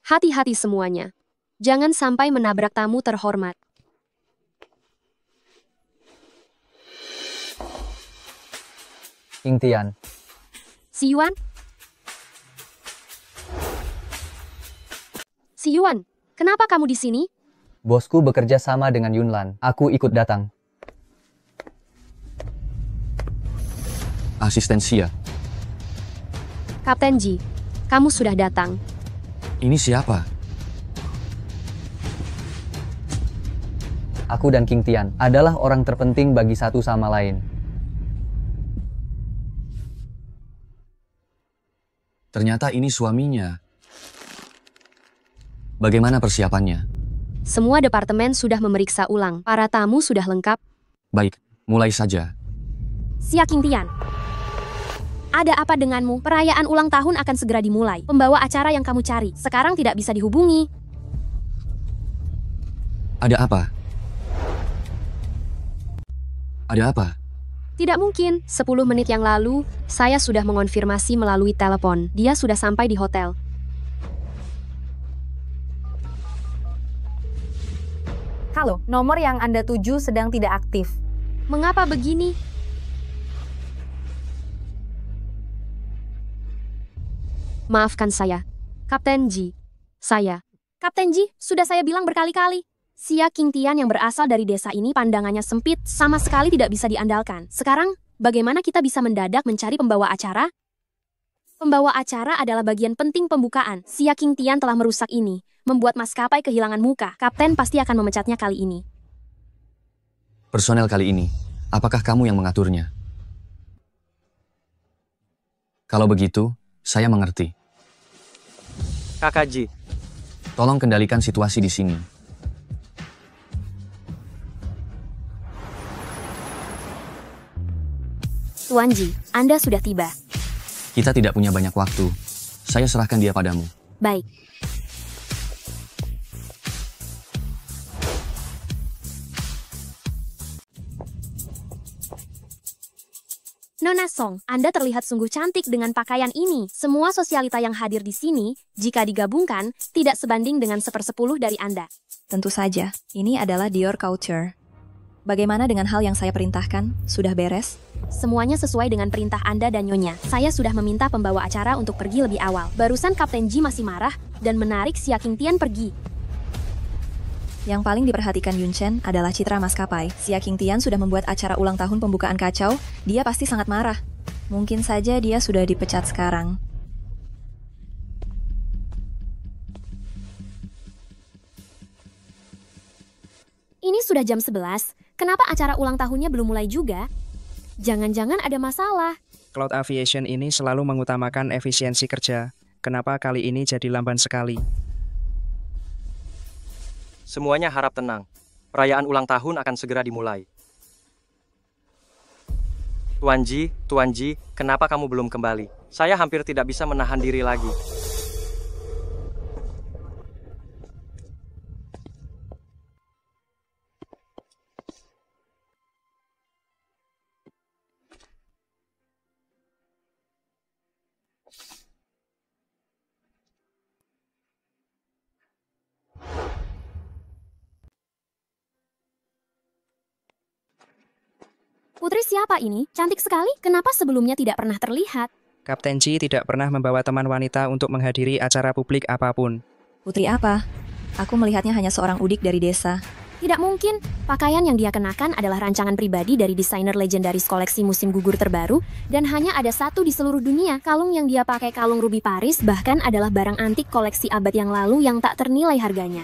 Hati-hati semuanya. Jangan sampai menabrak tamu terhormat. Qingtian. Si Yuan? Si Yuan, kenapa kamu di sini? Bosku bekerja sama dengan Yunlan. Aku ikut datang. Asisten Xia. Kapten Ji, kamu sudah datang. Ini siapa? Aku dan Qingtian adalah orang terpenting bagi satu sama lain. Ternyata ini suaminya. Bagaimana persiapannya? Semua departemen sudah memeriksa ulang. Para tamu sudah lengkap. Baik, mulai saja. Xia Qingtian. Ada apa denganmu? Perayaan ulang tahun akan segera dimulai. Pembawa acara yang kamu cari sekarang tidak bisa dihubungi. Ada apa? Ada apa? Tidak mungkin. 10 menit yang lalu, saya sudah mengonfirmasi melalui telepon. Dia sudah sampai di hotel. Halo, nomor yang Anda tuju sedang tidak aktif. Mengapa begini? Maafkan saya, Kapten Ji. Kapten Ji, sudah saya bilang berkali-kali. Xia Qingtian yang berasal dari desa ini pandangannya sempit, sama sekali tidak bisa diandalkan. Sekarang, bagaimana kita bisa mendadak mencari pembawa acara? Pembawa acara adalah bagian penting pembukaan. Xia Qingtian telah merusak ini, membuat maskapai kehilangan muka. Kapten pasti akan memecatnya kali ini. Personel kali ini, apakah kamu yang mengaturnya? Kalau begitu, saya mengerti. Kakak Ji. Tolong kendalikan situasi di sini. Tuan Ji, Anda sudah tiba. Kita tidak punya banyak waktu. Saya serahkan dia padamu. Baik. Nona Song, Anda terlihat sungguh cantik dengan pakaian ini. Semua sosialita yang hadir di sini, jika digabungkan, tidak sebanding dengan 1/10 dari Anda. Tentu saja, ini adalah Dior Couture. Bagaimana dengan hal yang saya perintahkan? Sudah beres? Semuanya sesuai dengan perintah Anda dan Nyonya. Saya sudah meminta pembawa acara untuk pergi lebih awal. Barusan Kapten Ji masih marah dan menarik Xia Qingtian pergi. Yang paling diperhatikan Yun Chen adalah citra maskapai. Xia Qingtian sudah membuat acara ulang tahun pembukaan kacau, dia pasti sangat marah. Mungkin saja dia sudah dipecat sekarang. Ini sudah jam 11, kenapa acara ulang tahunnya belum mulai juga? Jangan-jangan ada masalah. Cloud Aviation ini selalu mengutamakan efisiensi kerja. Kenapa kali ini jadi lamban sekali? Semuanya harap tenang. Perayaan ulang tahun akan segera dimulai. Tuan Ji, kenapa kamu belum kembali? Saya hampir tidak bisa menahan diri lagi. Putri siapa ini? Cantik sekali. Kenapa sebelumnya tidak pernah terlihat? Kapten Ji tidak pernah membawa teman wanita untuk menghadiri acara publik apapun. Putri apa? Aku melihatnya hanya seorang udik dari desa. Tidak mungkin. Pakaian yang dia kenakan adalah rancangan pribadi dari desainer legendaris koleksi musim gugur terbaru, dan hanya ada satu di seluruh dunia. Kalung yang dia pakai kalung ruby Paris, bahkan adalah barang antik koleksi abad yang lalu yang tak ternilai harganya.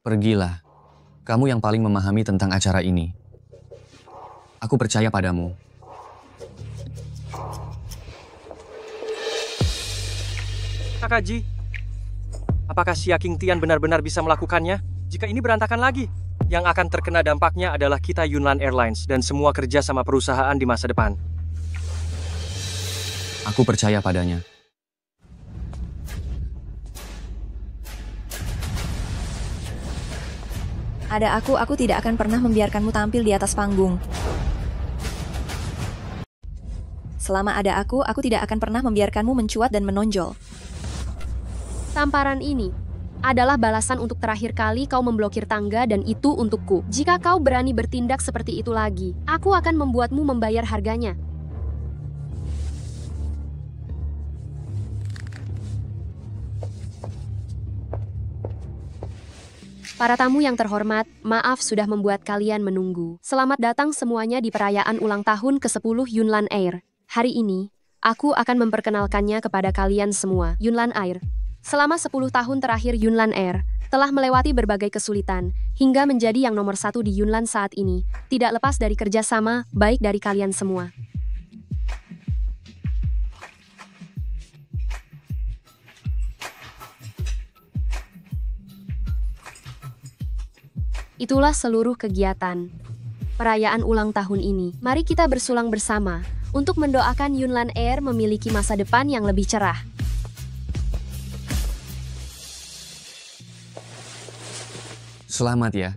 Pergilah. Kamu yang paling memahami tentang acara ini. Aku percaya padamu. Kakak Ji, apakah Xia Qingtian benar-benar bisa melakukannya? Jika ini berantakan lagi, yang akan terkena dampaknya adalah kita Yunnan Airlines dan semua kerja sama perusahaan di masa depan. Aku percaya padanya. Ada aku tidak akan pernah membiarkanmu tampil di atas panggung. Selama ada aku tidak akan pernah membiarkanmu mencuat dan menonjol. Tamparan ini adalah balasan untuk terakhir kali kau memblokir tangga, dan itu untukku. Jika kau berani bertindak seperti itu lagi, aku akan membuatmu membayar harganya. Para tamu yang terhormat, maaf sudah membuat kalian menunggu. Selamat datang semuanya di perayaan ulang tahun ke-10 Yunnan Air. Hari ini, aku akan memperkenalkannya kepada kalian semua. Yunnan Air. Selama 10 tahun terakhir Yunnan Air telah melewati berbagai kesulitan, hingga menjadi yang nomor 1 di Yunnan saat ini, tidak lepas dari kerjasama baik dari kalian semua. Itulah seluruh kegiatan perayaan ulang tahun ini. Mari kita bersulang bersama untuk mendoakan Yunnan Air memiliki masa depan yang lebih cerah. Selamat ya.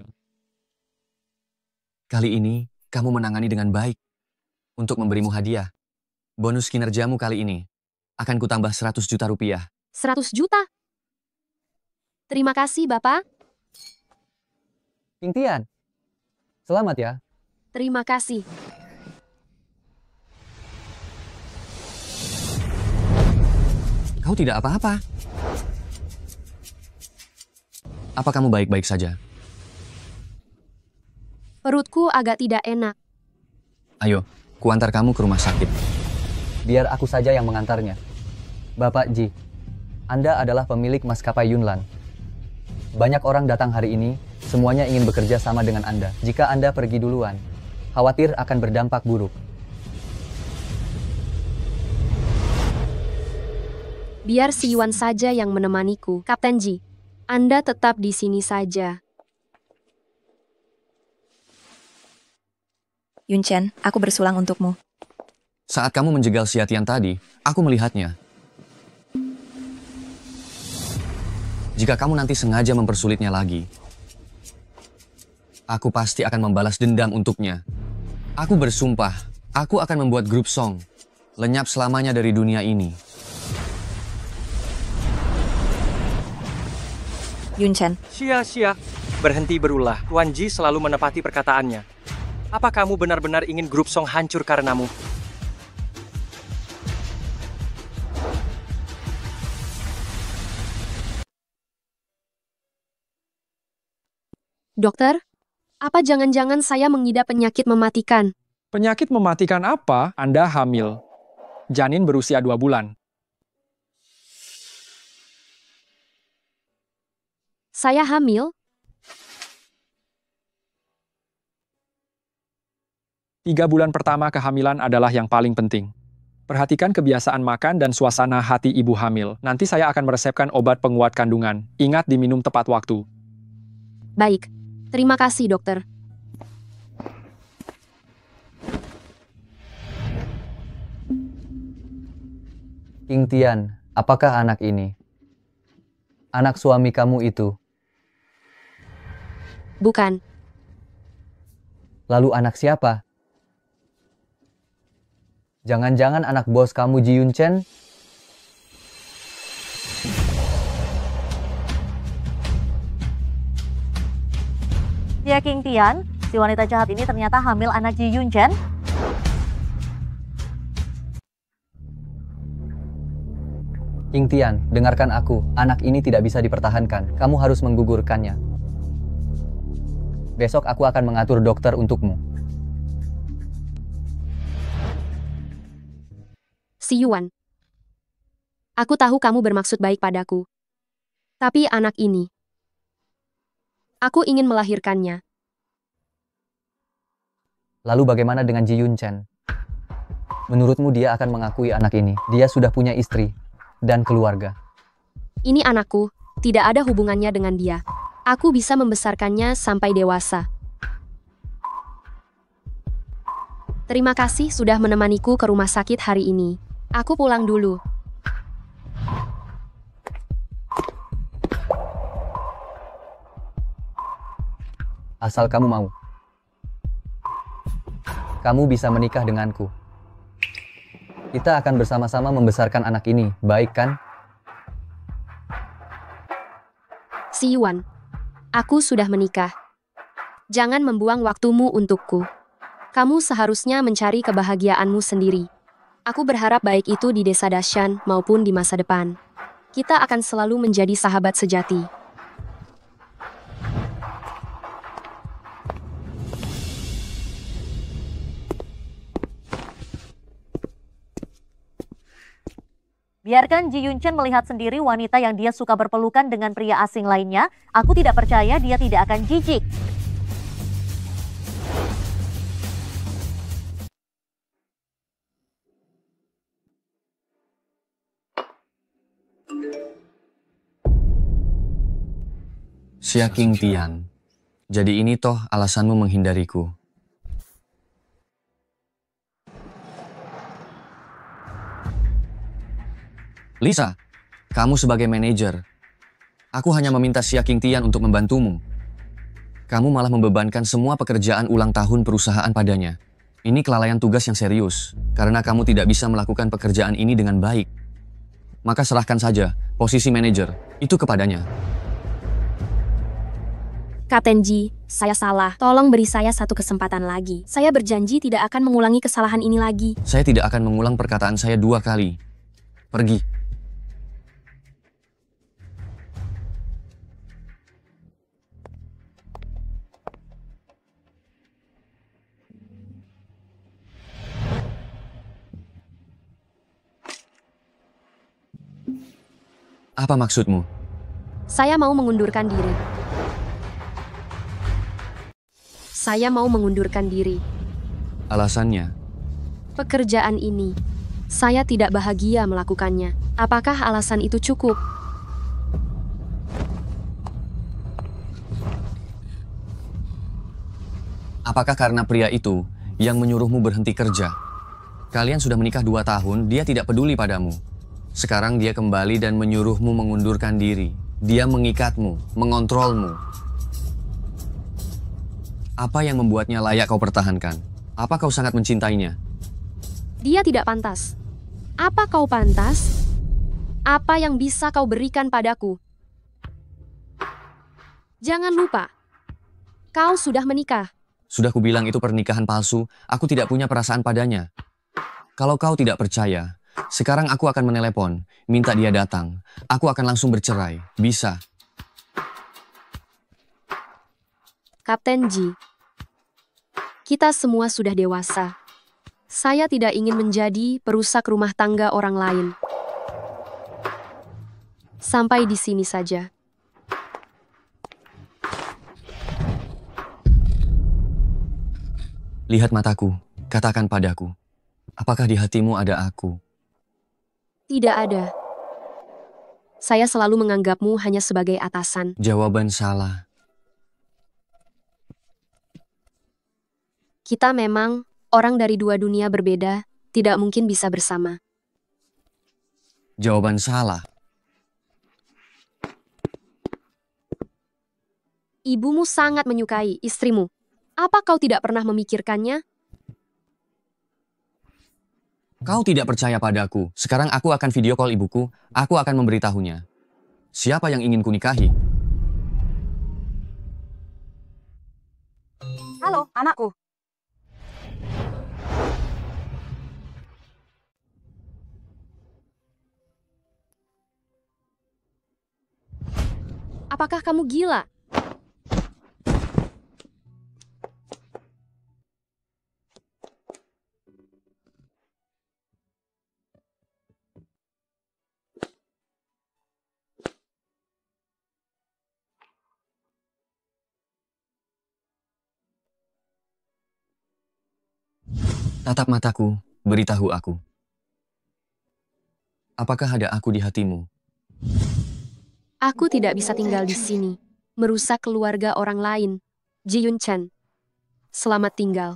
Kali ini, kamu menangani dengan baik. Untuk memberimu hadiah, bonus kinerjamu kali ini akan kutambah 100 juta rupiah. 100 juta? Terima kasih, Bapak. Qingtian, selamat ya. Terima kasih. Kau tidak apa-apa. Apa kamu baik-baik saja? Perutku agak tidak enak. Ayo, kuantar kamu ke rumah sakit. Biar aku saja yang mengantarnya. Bapak Ji, Anda adalah pemilik maskapai Yunnan. Banyak orang datang hari ini, semuanya ingin bekerja sama dengan Anda. Jika Anda pergi duluan, khawatir akan berdampak buruk. Biar si Yuan saja yang menemaniku. Kapten Ji, Anda tetap di sini saja. Yunchen, aku bersulang untukmu. Saat kamu menjegal Xia Tian tadi, aku melihatnya. Jika kamu nanti sengaja mempersulitnya lagi, aku pasti akan membalas dendam untuknya. Aku bersumpah, aku akan membuat grup song lenyap selamanya dari dunia ini. Yunchen. Xia, berhenti berulah. Tuan Ji selalu menepati perkataannya. Apa kamu benar-benar ingin grup song hancur karenamu? Dokter, apa jangan-jangan saya mengidap penyakit mematikan? Penyakit mematikan apa? Anda hamil. Janin berusia 2 bulan. Saya hamil? Tiga bulan pertama kehamilan adalah yang paling penting. Perhatikan kebiasaan makan dan suasana hati ibu hamil. Nanti saya akan meresepkan obat penguat kandungan. Ingat diminum tepat waktu. Baik, terima kasih dokter. Qingtian, apakah anak ini? Anak suami kamu itu? Bukan. Lalu anak siapa? Jangan-jangan anak bos kamu Ji Yunchen? Ya King Tian, si wanita jahat ini ternyata hamil anak Ji Yunchen. King Tian, dengarkan aku. Anak ini tidak bisa dipertahankan. Kamu harus menggugurkannya. Besok aku akan mengatur dokter untukmu. Si Yuan. Aku tahu kamu bermaksud baik padaku. Tapi anak ini, aku ingin melahirkannya. Lalu bagaimana dengan Ji Yunchen? Menurutmu dia akan mengakui anak ini? Dia sudah punya istri dan keluarga. Ini anakku, tidak ada hubungannya dengan dia. Aku bisa membesarkannya sampai dewasa. Terima kasih sudah menemaniku ke rumah sakit hari ini. Aku pulang dulu. Asal kamu mau. Kamu bisa menikah denganku. Kita akan bersama-sama membesarkan anak ini, baik kan? Si Yuan, aku sudah menikah. Jangan membuang waktumu untukku. Kamu seharusnya mencari kebahagiaanmu sendiri. Aku berharap baik itu di desa Dashan maupun di masa depan. Kita akan selalu menjadi sahabat sejati. Biarkan Ji Yunchen melihat sendiri wanita yang dia suka berpelukan dengan pria asing lainnya. Aku tidak percaya dia tidak akan jijik. Xia King Tian, jadi ini toh alasanmu menghindariku. Lisa, kamu sebagai manajer, aku hanya meminta Xia King Tian untuk membantumu. Kamu malah membebankan semua pekerjaan ulang tahun perusahaan padanya. Ini kelalaian tugas yang serius, karena kamu tidak bisa melakukan pekerjaan ini dengan baik. Maka serahkan saja posisi manajer itu kepadanya. Kapten Ji, saya salah. Tolong beri saya satu kesempatan lagi. Saya berjanji tidak akan mengulangi kesalahan ini lagi. Saya tidak akan mengulang perkataan saya 2 kali. Pergi. Apa maksudmu? Saya mau mengundurkan diri. Saya mau mengundurkan diri. Alasannya? Pekerjaan ini, saya tidak bahagia melakukannya. Apakah alasan itu cukup? Apakah karena pria itu yang menyuruhmu berhenti kerja? Kalian sudah menikah 2 tahun, dia tidak peduli padamu. Sekarang dia kembali dan menyuruhmu mengundurkan diri. Dia mengikatmu, mengontrolmu. Apa yang membuatnya layak kau pertahankan? Apa kau sangat mencintainya? Dia tidak pantas. Apa kau pantas? Apa yang bisa kau berikan padaku? Jangan lupa, kau sudah menikah. Sudah kubilang itu pernikahan palsu, aku tidak punya perasaan padanya. Kalau kau tidak percaya, sekarang aku akan menelepon, minta dia datang. Aku akan langsung bercerai. Bisa. Kapten Ji, kita semua sudah dewasa. Saya tidak ingin menjadi perusak rumah tangga orang lain. Sampai di sini saja. Lihat mataku, katakan padaku. Apakah di hatimu ada aku? Tidak ada. Saya selalu menganggapmu hanya sebagai atasan. Jawaban salah. Kita memang orang dari 2 dunia berbeda, tidak mungkin bisa bersama. Jawaban salah. Ibumu sangat menyukai istrimu. Apa kau tidak pernah memikirkannya? Kau tidak percaya padaku. Sekarang aku akan video call ibuku. Aku akan memberitahunya. Siapa yang ingin kunikahi? Halo, anakku. Apakah kamu gila? Tatap mataku, beritahu aku. Apakah ada aku di hatimu? Aku tidak bisa tinggal di sini, merusak keluarga orang lain. Ji Yunchan, selamat tinggal.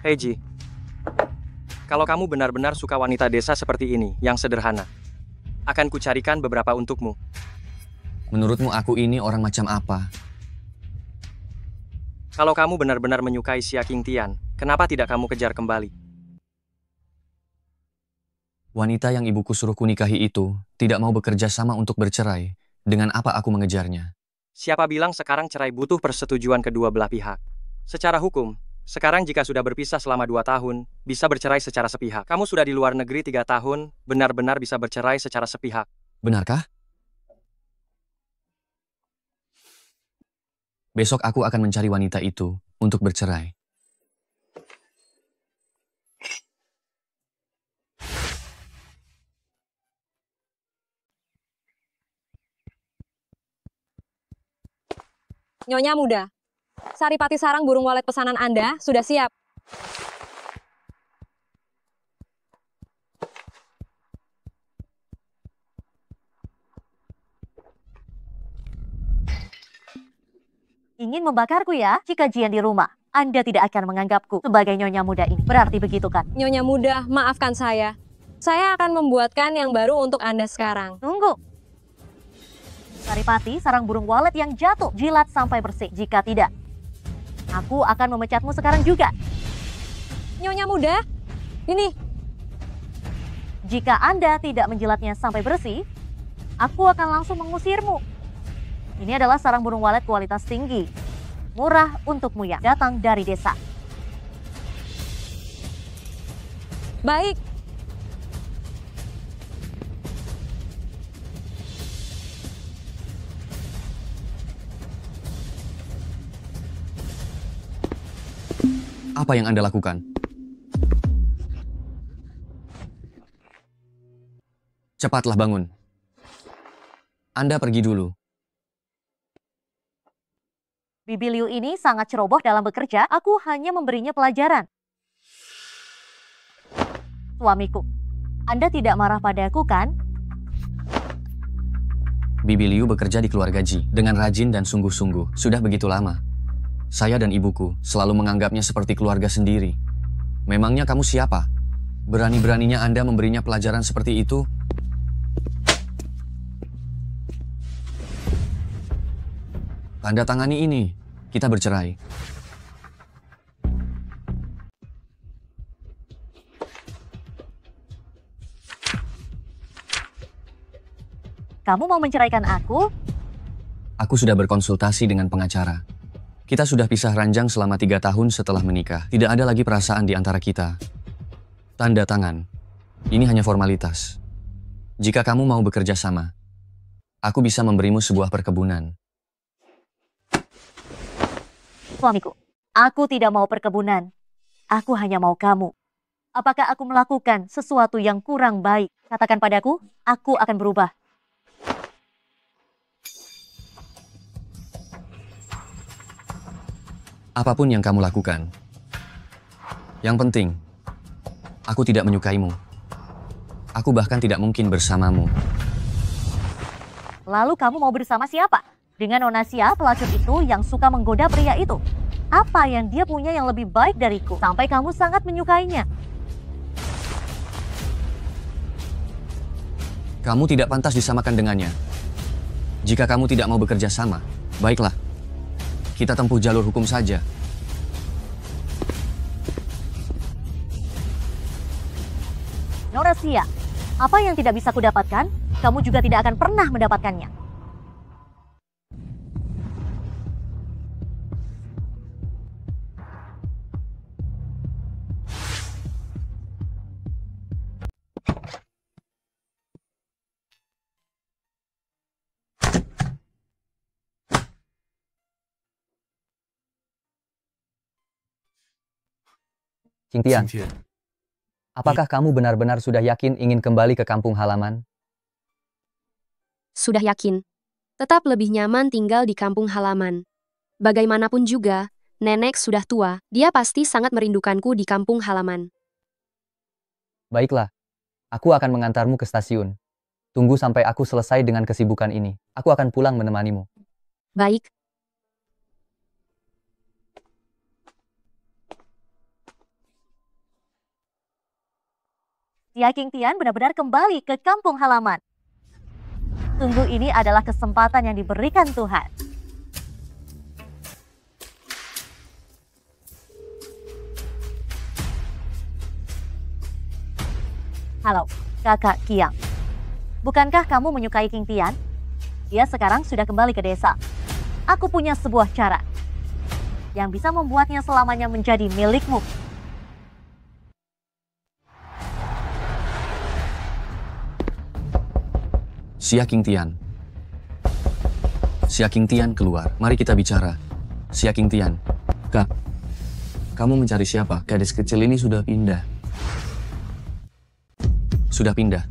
Hei Ji, kalau kamu benar-benar suka wanita desa seperti ini, yang sederhana, akan kucarikan beberapa untukmu. Menurutmu aku ini orang macam apa? Kalau kamu benar-benar menyukai Xia Qingtian, kenapa tidak kamu kejar kembali? Wanita yang ibuku suruh kunikahi itu tidak mau bekerja sama untuk bercerai. Dengan apa aku mengejarnya? Siapa bilang sekarang cerai butuh persetujuan kedua belah pihak? Secara hukum, sekarang jika sudah berpisah selama 2 tahun, bisa bercerai secara sepihak. Kamu sudah di luar negeri 3 tahun, benar-benar bisa bercerai secara sepihak. Benarkah? Besok aku akan mencari wanita itu untuk bercerai. Nyonya muda, Saripati sarang burung walet pesanan Anda sudah siap. Ingin membakarku ya? Jika Jian di rumah, Anda tidak akan menganggapku sebagai nyonya muda ini. Berarti begitu kan? Nyonya muda, maafkan saya. Saya akan membuatkan yang baru untuk Anda sekarang. Tunggu. Saripati, sarang burung walet yang jatuh. Jilat sampai bersih. Jika tidak, aku akan memecatmu sekarang juga. Nyonya muda, ini. Jika Anda tidak menjilatnya sampai bersih, aku akan langsung mengusirmu. Ini adalah sarang burung walet kualitas tinggi. Murah untukmu ya, datang dari desa. Baik. Apa yang Anda lakukan? Cepatlah bangun. Anda pergi dulu. Bibi Liu ini sangat ceroboh dalam bekerja, aku hanya memberinya pelajaran. Suamiku, Anda tidak marah padaku kan? Bibi Liu bekerja di keluarga Ji dengan rajin dan sungguh-sungguh. Sudah begitu lama. Saya dan ibuku selalu menganggapnya seperti keluarga sendiri. Memangnya kamu siapa? Berani-beraninya Anda memberinya pelajaran seperti itu? Tanda tangani ini, kita bercerai. Kamu mau menceraikan aku? Aku sudah berkonsultasi dengan pengacara. Kita sudah pisah ranjang selama 3 tahun setelah menikah. Tidak ada lagi perasaan di antara kita. Tanda tangan. Ini hanya formalitas. Jika kamu mau bekerja sama, aku bisa memberimu sebuah perkebunan. Suamiku, aku tidak mau perkebunan. Aku hanya mau kamu. Apakah aku melakukan sesuatu yang kurang baik? Katakan padaku, aku akan berubah. Apapun yang kamu lakukan. Yang penting, aku tidak menyukaimu. Aku bahkan tidak mungkin bersamamu. Lalu kamu mau bersama siapa? Dengan Nona Xia, pelacur itu yang suka menggoda pria itu. Apa yang dia punya yang lebih baik dariku? Sampai kamu sangat menyukainya. Kamu tidak pantas disamakan dengannya. Jika kamu tidak mau bekerja sama, baiklah. Kita tempuh jalur hukum saja. Norasia, apa yang tidak bisa kudapatkan, kamu juga tidak akan pernah mendapatkannya. Qingtian, apakah kamu benar-benar sudah yakin ingin kembali ke kampung halaman? Sudah yakin. Tetap lebih nyaman tinggal di kampung halaman. Bagaimanapun juga, nenek sudah tua, dia pasti sangat merindukanku di kampung halaman. Baiklah, aku akan mengantarmu ke stasiun. Tunggu sampai aku selesai dengan kesibukan ini. Aku akan pulang menemanimu. Baik. Xia Qingtian benar-benar kembali ke kampung halaman. Sungguh ini adalah kesempatan yang diberikan Tuhan. Halo, Kakak Qiang. Bukankah kamu menyukai Qingtian? Dia sekarang sudah kembali ke desa. Aku punya sebuah cara yang bisa membuatnya selamanya menjadi milikmu. Xia Qingtian. Xia Qingtian keluar. Mari kita bicara. Xia Qingtian. Kak, kamu mencari siapa? Gadis kecil ini sudah pindah. Sudah pindah.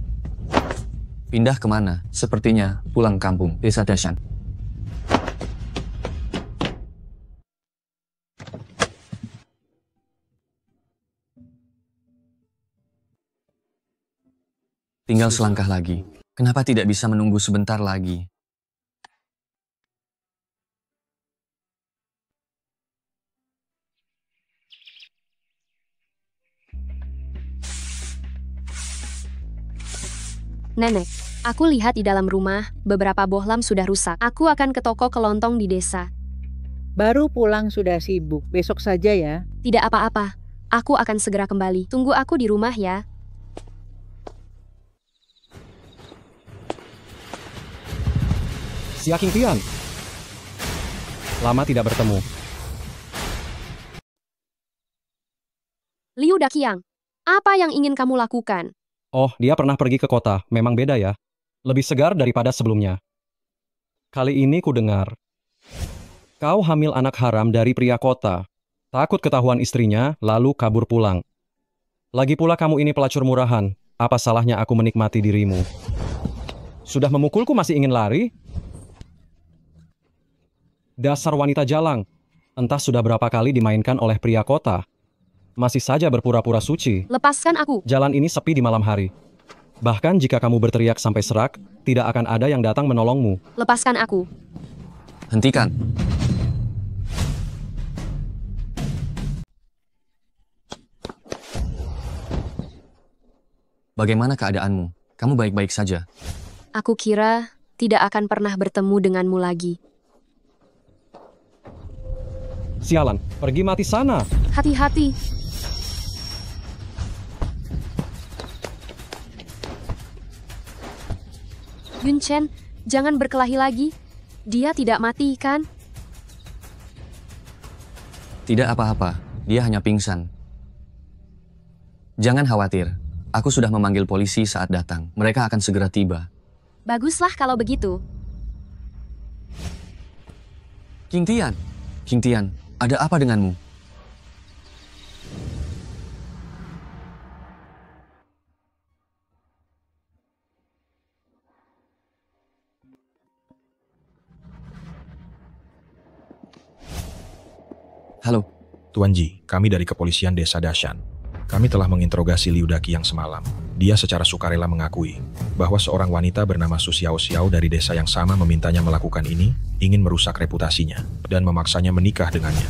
Pindah kemana? Sepertinya pulang kampung, desa Dashan. Tinggal selangkah lagi. Kenapa tidak bisa menunggu sebentar lagi? Nenek, aku lihat di dalam rumah, beberapa bohlam sudah rusak. Aku akan ke toko kelontong di desa. Baru pulang sudah sibuk, besok saja ya. Tidak apa-apa, aku akan segera kembali. Tunggu aku di rumah ya. Xia Qingtian. Lama tidak bertemu. Liu Daqiang, apa yang ingin kamu lakukan? Oh, dia pernah pergi ke kota. Memang beda ya. Lebih segar daripada sebelumnya. Kali ini ku dengar. Kau hamil anak haram dari pria kota. Takut ketahuan istrinya, lalu kabur pulang. Lagi pula kamu ini pelacur murahan. Apa salahnya aku menikmati dirimu? Sudah memukulku masih ingin lari? Dasar wanita jalang. Entah sudah berapa kali dimainkan oleh pria kota. Masih saja berpura-pura suci. Lepaskan aku. Jalan ini sepi di malam hari. Bahkan jika kamu berteriak sampai serak, tidak akan ada yang datang menolongmu. Lepaskan aku. Hentikan. Bagaimana keadaanmu? Kamu baik-baik saja? Aku kira tidak akan pernah bertemu denganmu lagi. Sialan, pergi mati sana. Hati-hati. Yun Chen, jangan berkelahi lagi. Dia tidak mati, kan? Tidak apa-apa, dia hanya pingsan. Jangan khawatir, aku sudah memanggil polisi saat datang. Mereka akan segera tiba. Baguslah kalau begitu. Qingtian, Qingtian, ada apa denganmu? Halo. Tuan Ji, kami dari kepolisian desa Dashan. Kami telah menginterogasi Liu Daqiang semalam. Dia secara sukarela mengakui bahwa seorang wanita bernama Su Xiao Xiao dari desa yang sama memintanya melakukan ini, ingin merusak reputasinya, dan memaksanya menikah dengannya.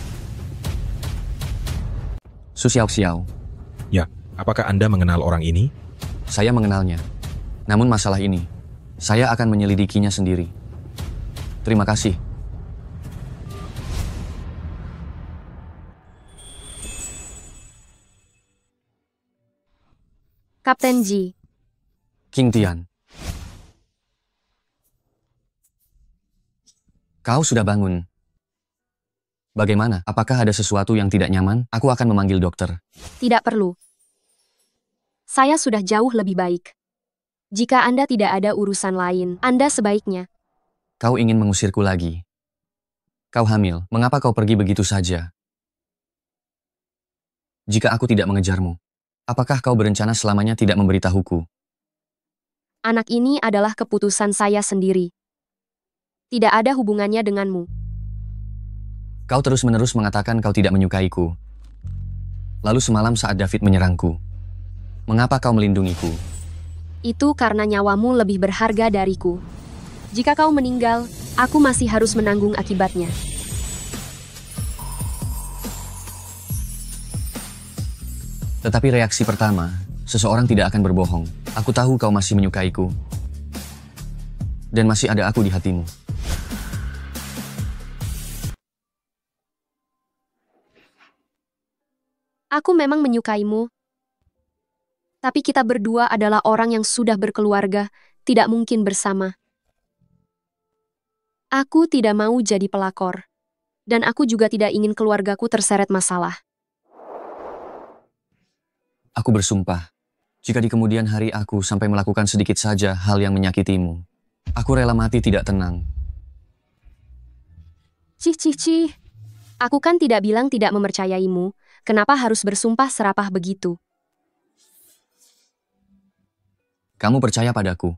Su Xiao Xiao. Ya, apakah Anda mengenal orang ini? Saya mengenalnya. Namun masalah ini, saya akan menyelidikinya sendiri. Terima kasih. Kapten Ji. King Tian. Kau sudah bangun. Bagaimana? Apakah ada sesuatu yang tidak nyaman? Aku akan memanggil dokter. Tidak perlu. Saya sudah jauh lebih baik. Jika Anda tidak ada urusan lain, Anda sebaiknya. Kau ingin mengusirku lagi. Kau hamil. Mengapa kau pergi begitu saja? Jika aku tidak mengejarmu, apakah kau berencana selamanya tidak memberitahuku? Anak ini adalah keputusan saya sendiri. Tidak ada hubungannya denganmu. Kau terus-menerus mengatakan kau tidak menyukaiku. Lalu semalam saat David menyerangku, mengapa kau melindungiku? Itu karena nyawamu lebih berharga dariku. Jika kau meninggal, aku masih harus menanggung akibatnya. Tetapi reaksi pertama, seseorang tidak akan berbohong. Aku tahu kau masih menyukaiku. Dan masih ada aku di hatimu. Aku memang menyukaimu. Tapi kita berdua adalah orang yang sudah berkeluarga, tidak mungkin bersama. Aku tidak mau jadi pelakor. Dan aku juga tidak ingin keluargaku terseret masalah. Aku bersumpah, jika di kemudian hari aku sampai melakukan sedikit saja hal yang menyakitimu, aku rela mati tidak tenang. Cih. Aku kan tidak bilang tidak mempercayaimu. Kenapa harus bersumpah serapah begitu? Kamu percaya padaku.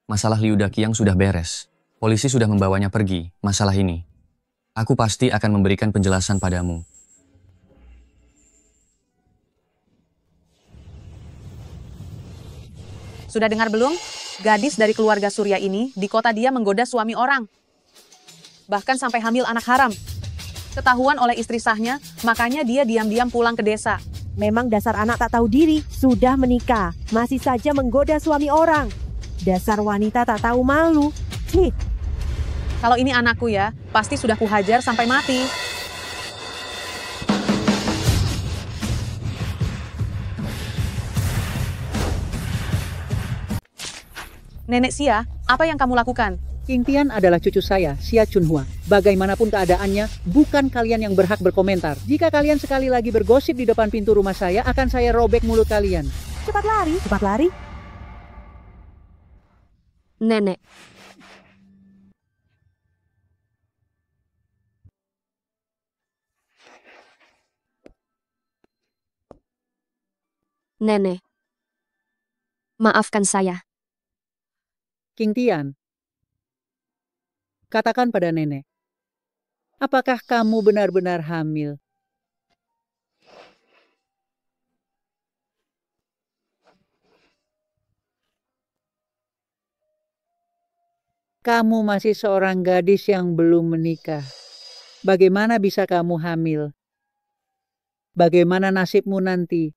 Masalah Liu Daqiang sudah beres. Polisi sudah membawanya pergi. Masalah ini, aku pasti akan memberikan penjelasan padamu. Sudah dengar belum? Gadis dari keluarga Surya ini di kota dia menggoda suami orang. Bahkan sampai hamil anak haram. Ketahuan oleh istri sahnya, makanya dia diam-diam pulang ke desa. Memang dasar anak tak tahu diri, sudah menikah, masih saja menggoda suami orang. Dasar wanita tak tahu malu. Nih. Kalau ini anakku ya, pasti sudah kuhajar sampai mati. Nenek Xia, apa yang kamu lakukan? King Tian adalah cucu saya, Xia Chunhua. Bagaimanapun keadaannya, bukan kalian yang berhak berkomentar. Jika kalian sekali lagi bergosip di depan pintu rumah saya, akan saya robek mulut kalian. Cepat lari, cepat lari. Nenek. Nenek. Maafkan saya. King Tian, katakan pada nenek, apakah kamu benar-benar hamil? Kamu masih seorang gadis yang belum menikah. Bagaimana bisa kamu hamil? Bagaimana nasibmu nanti?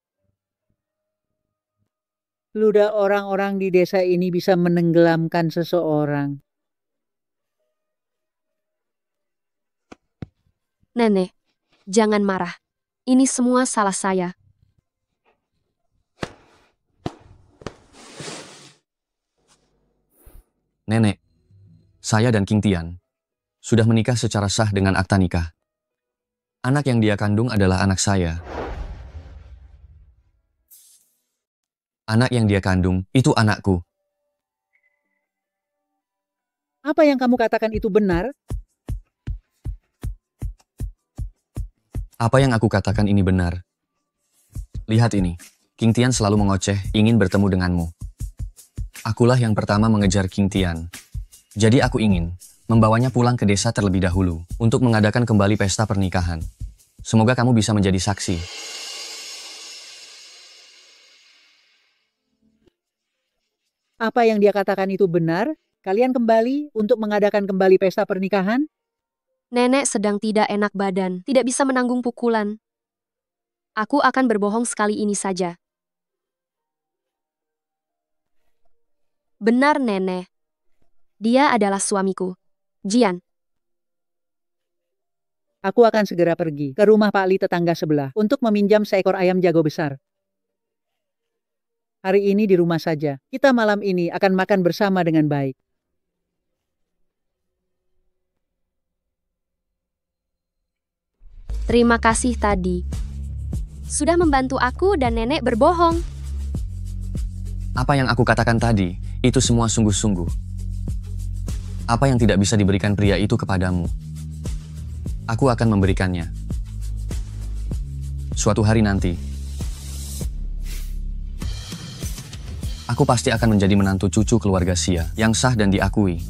Ludah orang-orang di desa ini bisa menenggelamkan seseorang. Nenek, jangan marah. Ini semua salah saya. Nenek, saya dan King Tian sudah menikah secara sah dengan akta nikah. Anak yang dia kandung adalah anak saya. Anak yang dia kandung itu anakku. Apa yang kamu katakan itu benar? Apa yang aku katakan ini benar. Lihat ini, King Tian selalu mengoceh ingin bertemu denganmu. Akulah yang pertama mengejar King Tian. Jadi aku ingin membawanya pulang ke desa terlebih dahulu untuk mengadakan kembali pesta pernikahan. Semoga kamu bisa menjadi saksi. Apa yang dia katakan itu benar? Kalian kembali untuk mengadakan kembali pesta pernikahan? Nenek sedang tidak enak badan, tidak bisa menanggung pukulan. Aku akan berbohong sekali ini saja. Benar, Nenek. Dia adalah suamiku. Jian. Aku akan segera pergi ke rumah Pak Li tetangga sebelah untuk meminjam seekor ayam jago besar. Hari ini di rumah saja. Kita malam ini akan makan bersama dengan baik. Terima kasih tadi. Sudah membantu aku dan nenek berbohong. Apa yang aku katakan tadi, itu semua sungguh-sungguh. Apa yang tidak bisa diberikan pria itu kepadamu, aku akan memberikannya. Suatu hari nanti, aku pasti akan menjadi menantu cucu keluarga Xia yang sah dan diakui.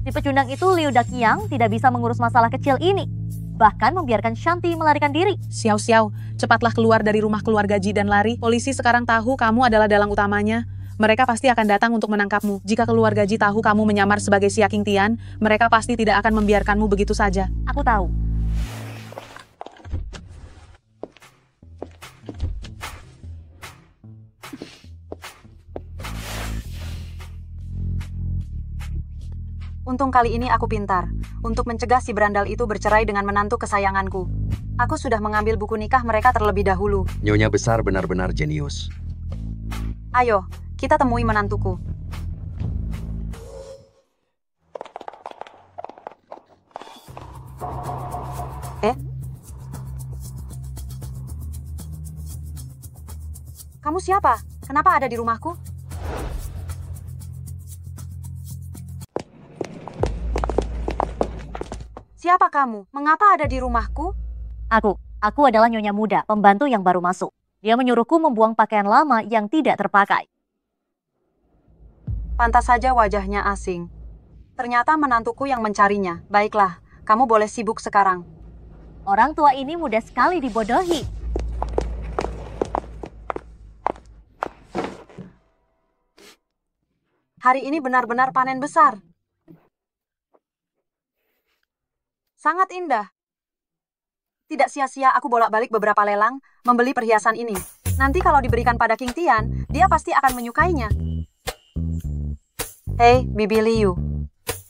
Si pecundang itu Liu Daqiang tidak bisa mengurus masalah kecil ini. Bahkan membiarkan Shanti melarikan diri. Xiao, cepatlah keluar dari rumah keluarga Ji dan lari. Polisi sekarang tahu kamu adalah dalang utamanya. Mereka pasti akan datang untuk menangkapmu. Jika keluarga Ji tahu kamu menyamar sebagai Xia Qingtian, mereka pasti tidak akan membiarkanmu begitu saja. Aku tahu. Untung kali ini aku pintar, untuk mencegah si berandal itu bercerai dengan menantu kesayanganku. Aku sudah mengambil buku nikah mereka terlebih dahulu. Nyonya besar benar-benar jenius. Ayo, kita temui menantuku. Kamu siapa? Kenapa ada di rumahku? Siapa kamu? Mengapa ada di rumahku? Aku adalah nyonya muda, pembantu yang baru masuk. Dia menyuruhku membuang pakaian lama yang tidak terpakai. Pantas saja wajahnya asing. Ternyata menantuku yang mencarinya. Baiklah, kamu boleh sibuk sekarang. Orang tua ini mudah sekali dibodohi. Hari ini benar-benar panen besar. Sangat indah. Tidak sia-sia aku bolak-balik beberapa lelang, membeli perhiasan ini. Nanti kalau diberikan pada Qingtian, dia pasti akan menyukainya. Hei, Bibi Liu.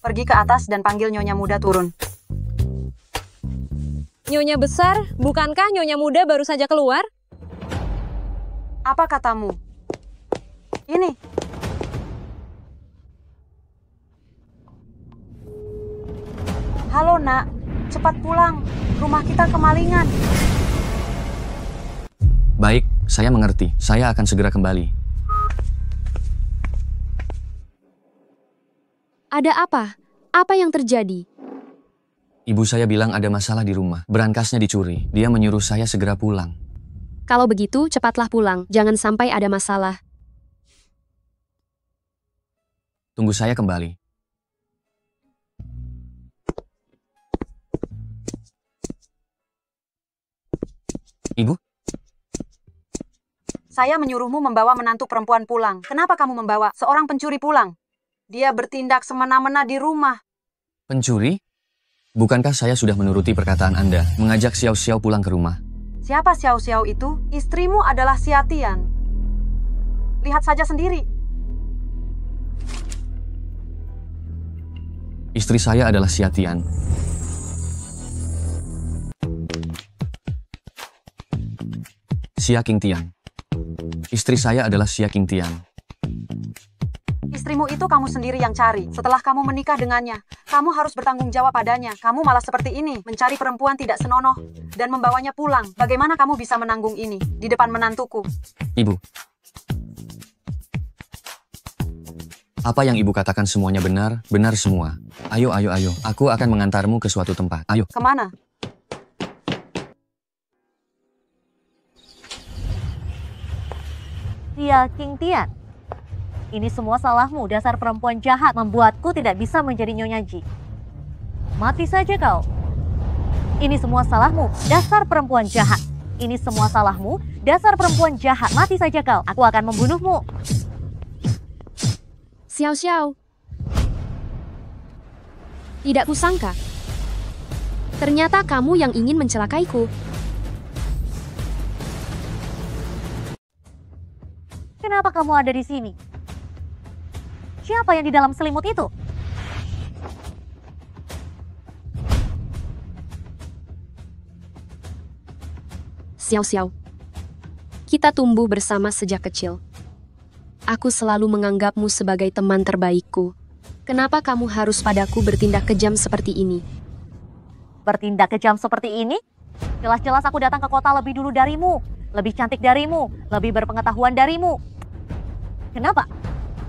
Pergi ke atas dan panggil nyonya muda turun. Nyonya besar, bukankah nyonya muda baru saja keluar? Apa katamu? Ini. Halo nak, cepat pulang. Rumah kita kemalingan. Baik, saya mengerti. Saya akan segera kembali. Ada apa? Apa yang terjadi? Ibu saya bilang ada masalah di rumah. Berangkasnya dicuri. Dia menyuruh saya segera pulang. Kalau begitu, cepatlah pulang. Jangan sampai ada masalah. Tunggu saya kembali. Ibu? Saya menyuruhmu membawa menantu perempuan pulang. Kenapa kamu membawa seorang pencuri pulang? Dia bertindak semena-mena di rumah. Pencuri? Bukankah saya sudah menuruti perkataan Anda, mengajak Xiao Xiao pulang ke rumah? Siapa Xiao Xiao itu? Istrimu adalah Xia Tian. Lihat saja sendiri. Istri saya adalah Xia Tian. Xia Qingtian. Istri saya adalah Xia Qingtian. Istrimu itu kamu sendiri yang cari. Setelah kamu menikah dengannya, kamu harus bertanggung jawab padanya. Kamu malah seperti ini, mencari perempuan tidak senonoh dan membawanya pulang. Bagaimana kamu bisa menanggung ini di depan menantuku? Ibu. Apa yang ibu katakan semuanya benar, benar semua. Ayo. Aku akan mengantarmu ke suatu tempat. Ayo. Kemana? Xia Qingtian. Ini semua salahmu, dasar perempuan jahat, membuatku tidak bisa menjadi Nyonya Ji. Mati saja kau. Ini semua salahmu, dasar perempuan jahat. Ini semua salahmu, dasar perempuan jahat. Mati saja kau, aku akan membunuhmu. Xiao Xiao. Tidak kusangka. Ternyata kamu yang ingin mencelakaiku. Kenapa kamu ada di sini? Siapa yang di dalam selimut itu? Xiao Xiao. Kita tumbuh bersama sejak kecil. Aku selalu menganggapmu sebagai teman terbaikku. Kenapa kamu harus padaku bertindak kejam seperti ini? Bertindak kejam seperti ini? Jelas-jelas aku datang ke kota lebih dulu darimu, lebih cantik darimu, lebih berpengetahuan darimu. Kenapa?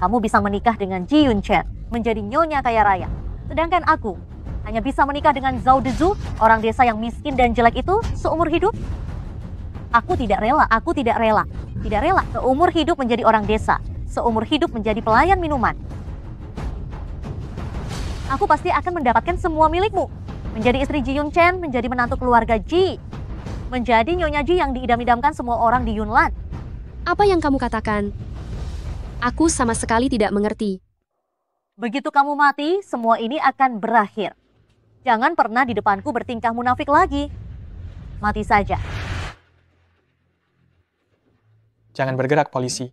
Kamu bisa menikah dengan Ji Yunchen, menjadi nyonya kaya raya. Sedangkan aku hanya bisa menikah dengan Zhao Dezu, orang desa yang miskin dan jelek itu seumur hidup. Aku tidak rela seumur hidup menjadi orang desa, seumur hidup menjadi pelayan minuman. Aku pasti akan mendapatkan semua milikmu. Menjadi istri Ji Yunchen, menjadi menantu keluarga Ji. Menjadi nyonya Ji yang diidam-idamkan semua orang di Yunlan. Apa yang kamu katakan? Aku sama sekali tidak mengerti. Begitu kamu mati, semua ini akan berakhir. Jangan pernah di depanku bertingkah munafik lagi. Mati saja. Jangan bergerak, polisi.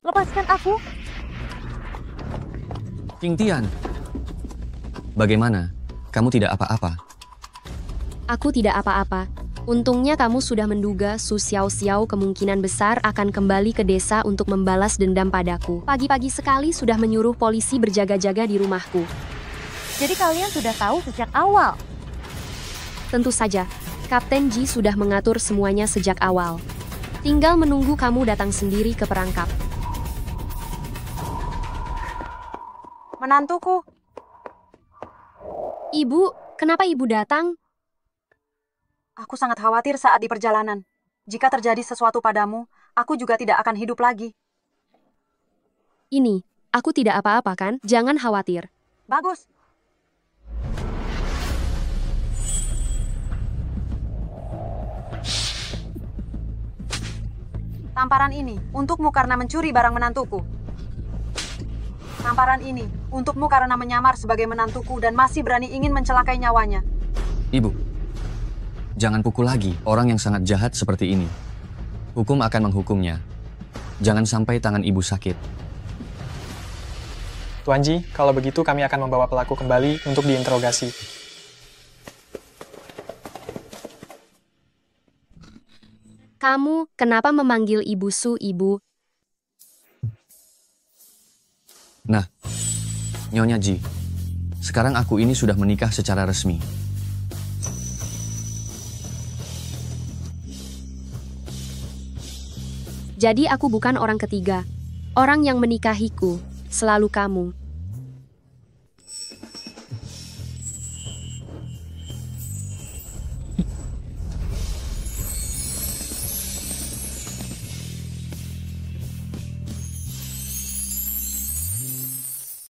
Lepaskan aku. King Tian, bagaimana? Kamu tidak apa-apa? Aku tidak apa-apa. Untungnya kamu sudah menduga Su Xiao Xiao kemungkinan besar akan kembali ke desa untuk membalas dendam padaku. Pagi-pagi sekali sudah menyuruh polisi berjaga-jaga di rumahku. Jadi kalian sudah tahu sejak awal? Tentu saja, Kapten Ji sudah mengatur semuanya sejak awal. Tinggal menunggu kamu datang sendiri ke perangkap. Menantuku. Ibu, kenapa ibu datang? Aku sangat khawatir saat di perjalanan. Jika terjadi sesuatu padamu, aku juga tidak akan hidup lagi. Ini, aku tidak apa-apa kan? Jangan khawatir. Bagus. Tamparan ini untukmu karena mencuri barang menantuku. Tamparan ini untukmu karena menyamar sebagai menantuku dan masih berani ingin mencelakai nyawanya. Ibu, jangan pukul lagi orang yang sangat jahat seperti ini. Hukum akan menghukumnya. Jangan sampai tangan ibu sakit. Tuan Ji, kalau begitu kami akan membawa pelaku kembali untuk diinterogasi. Kamu kenapa memanggil ibu Su ibu? Nah, Nyonya Ji, sekarang aku ini sudah menikah secara resmi. Jadi aku bukan orang ketiga. Orang yang menikahiku, selalu kamu.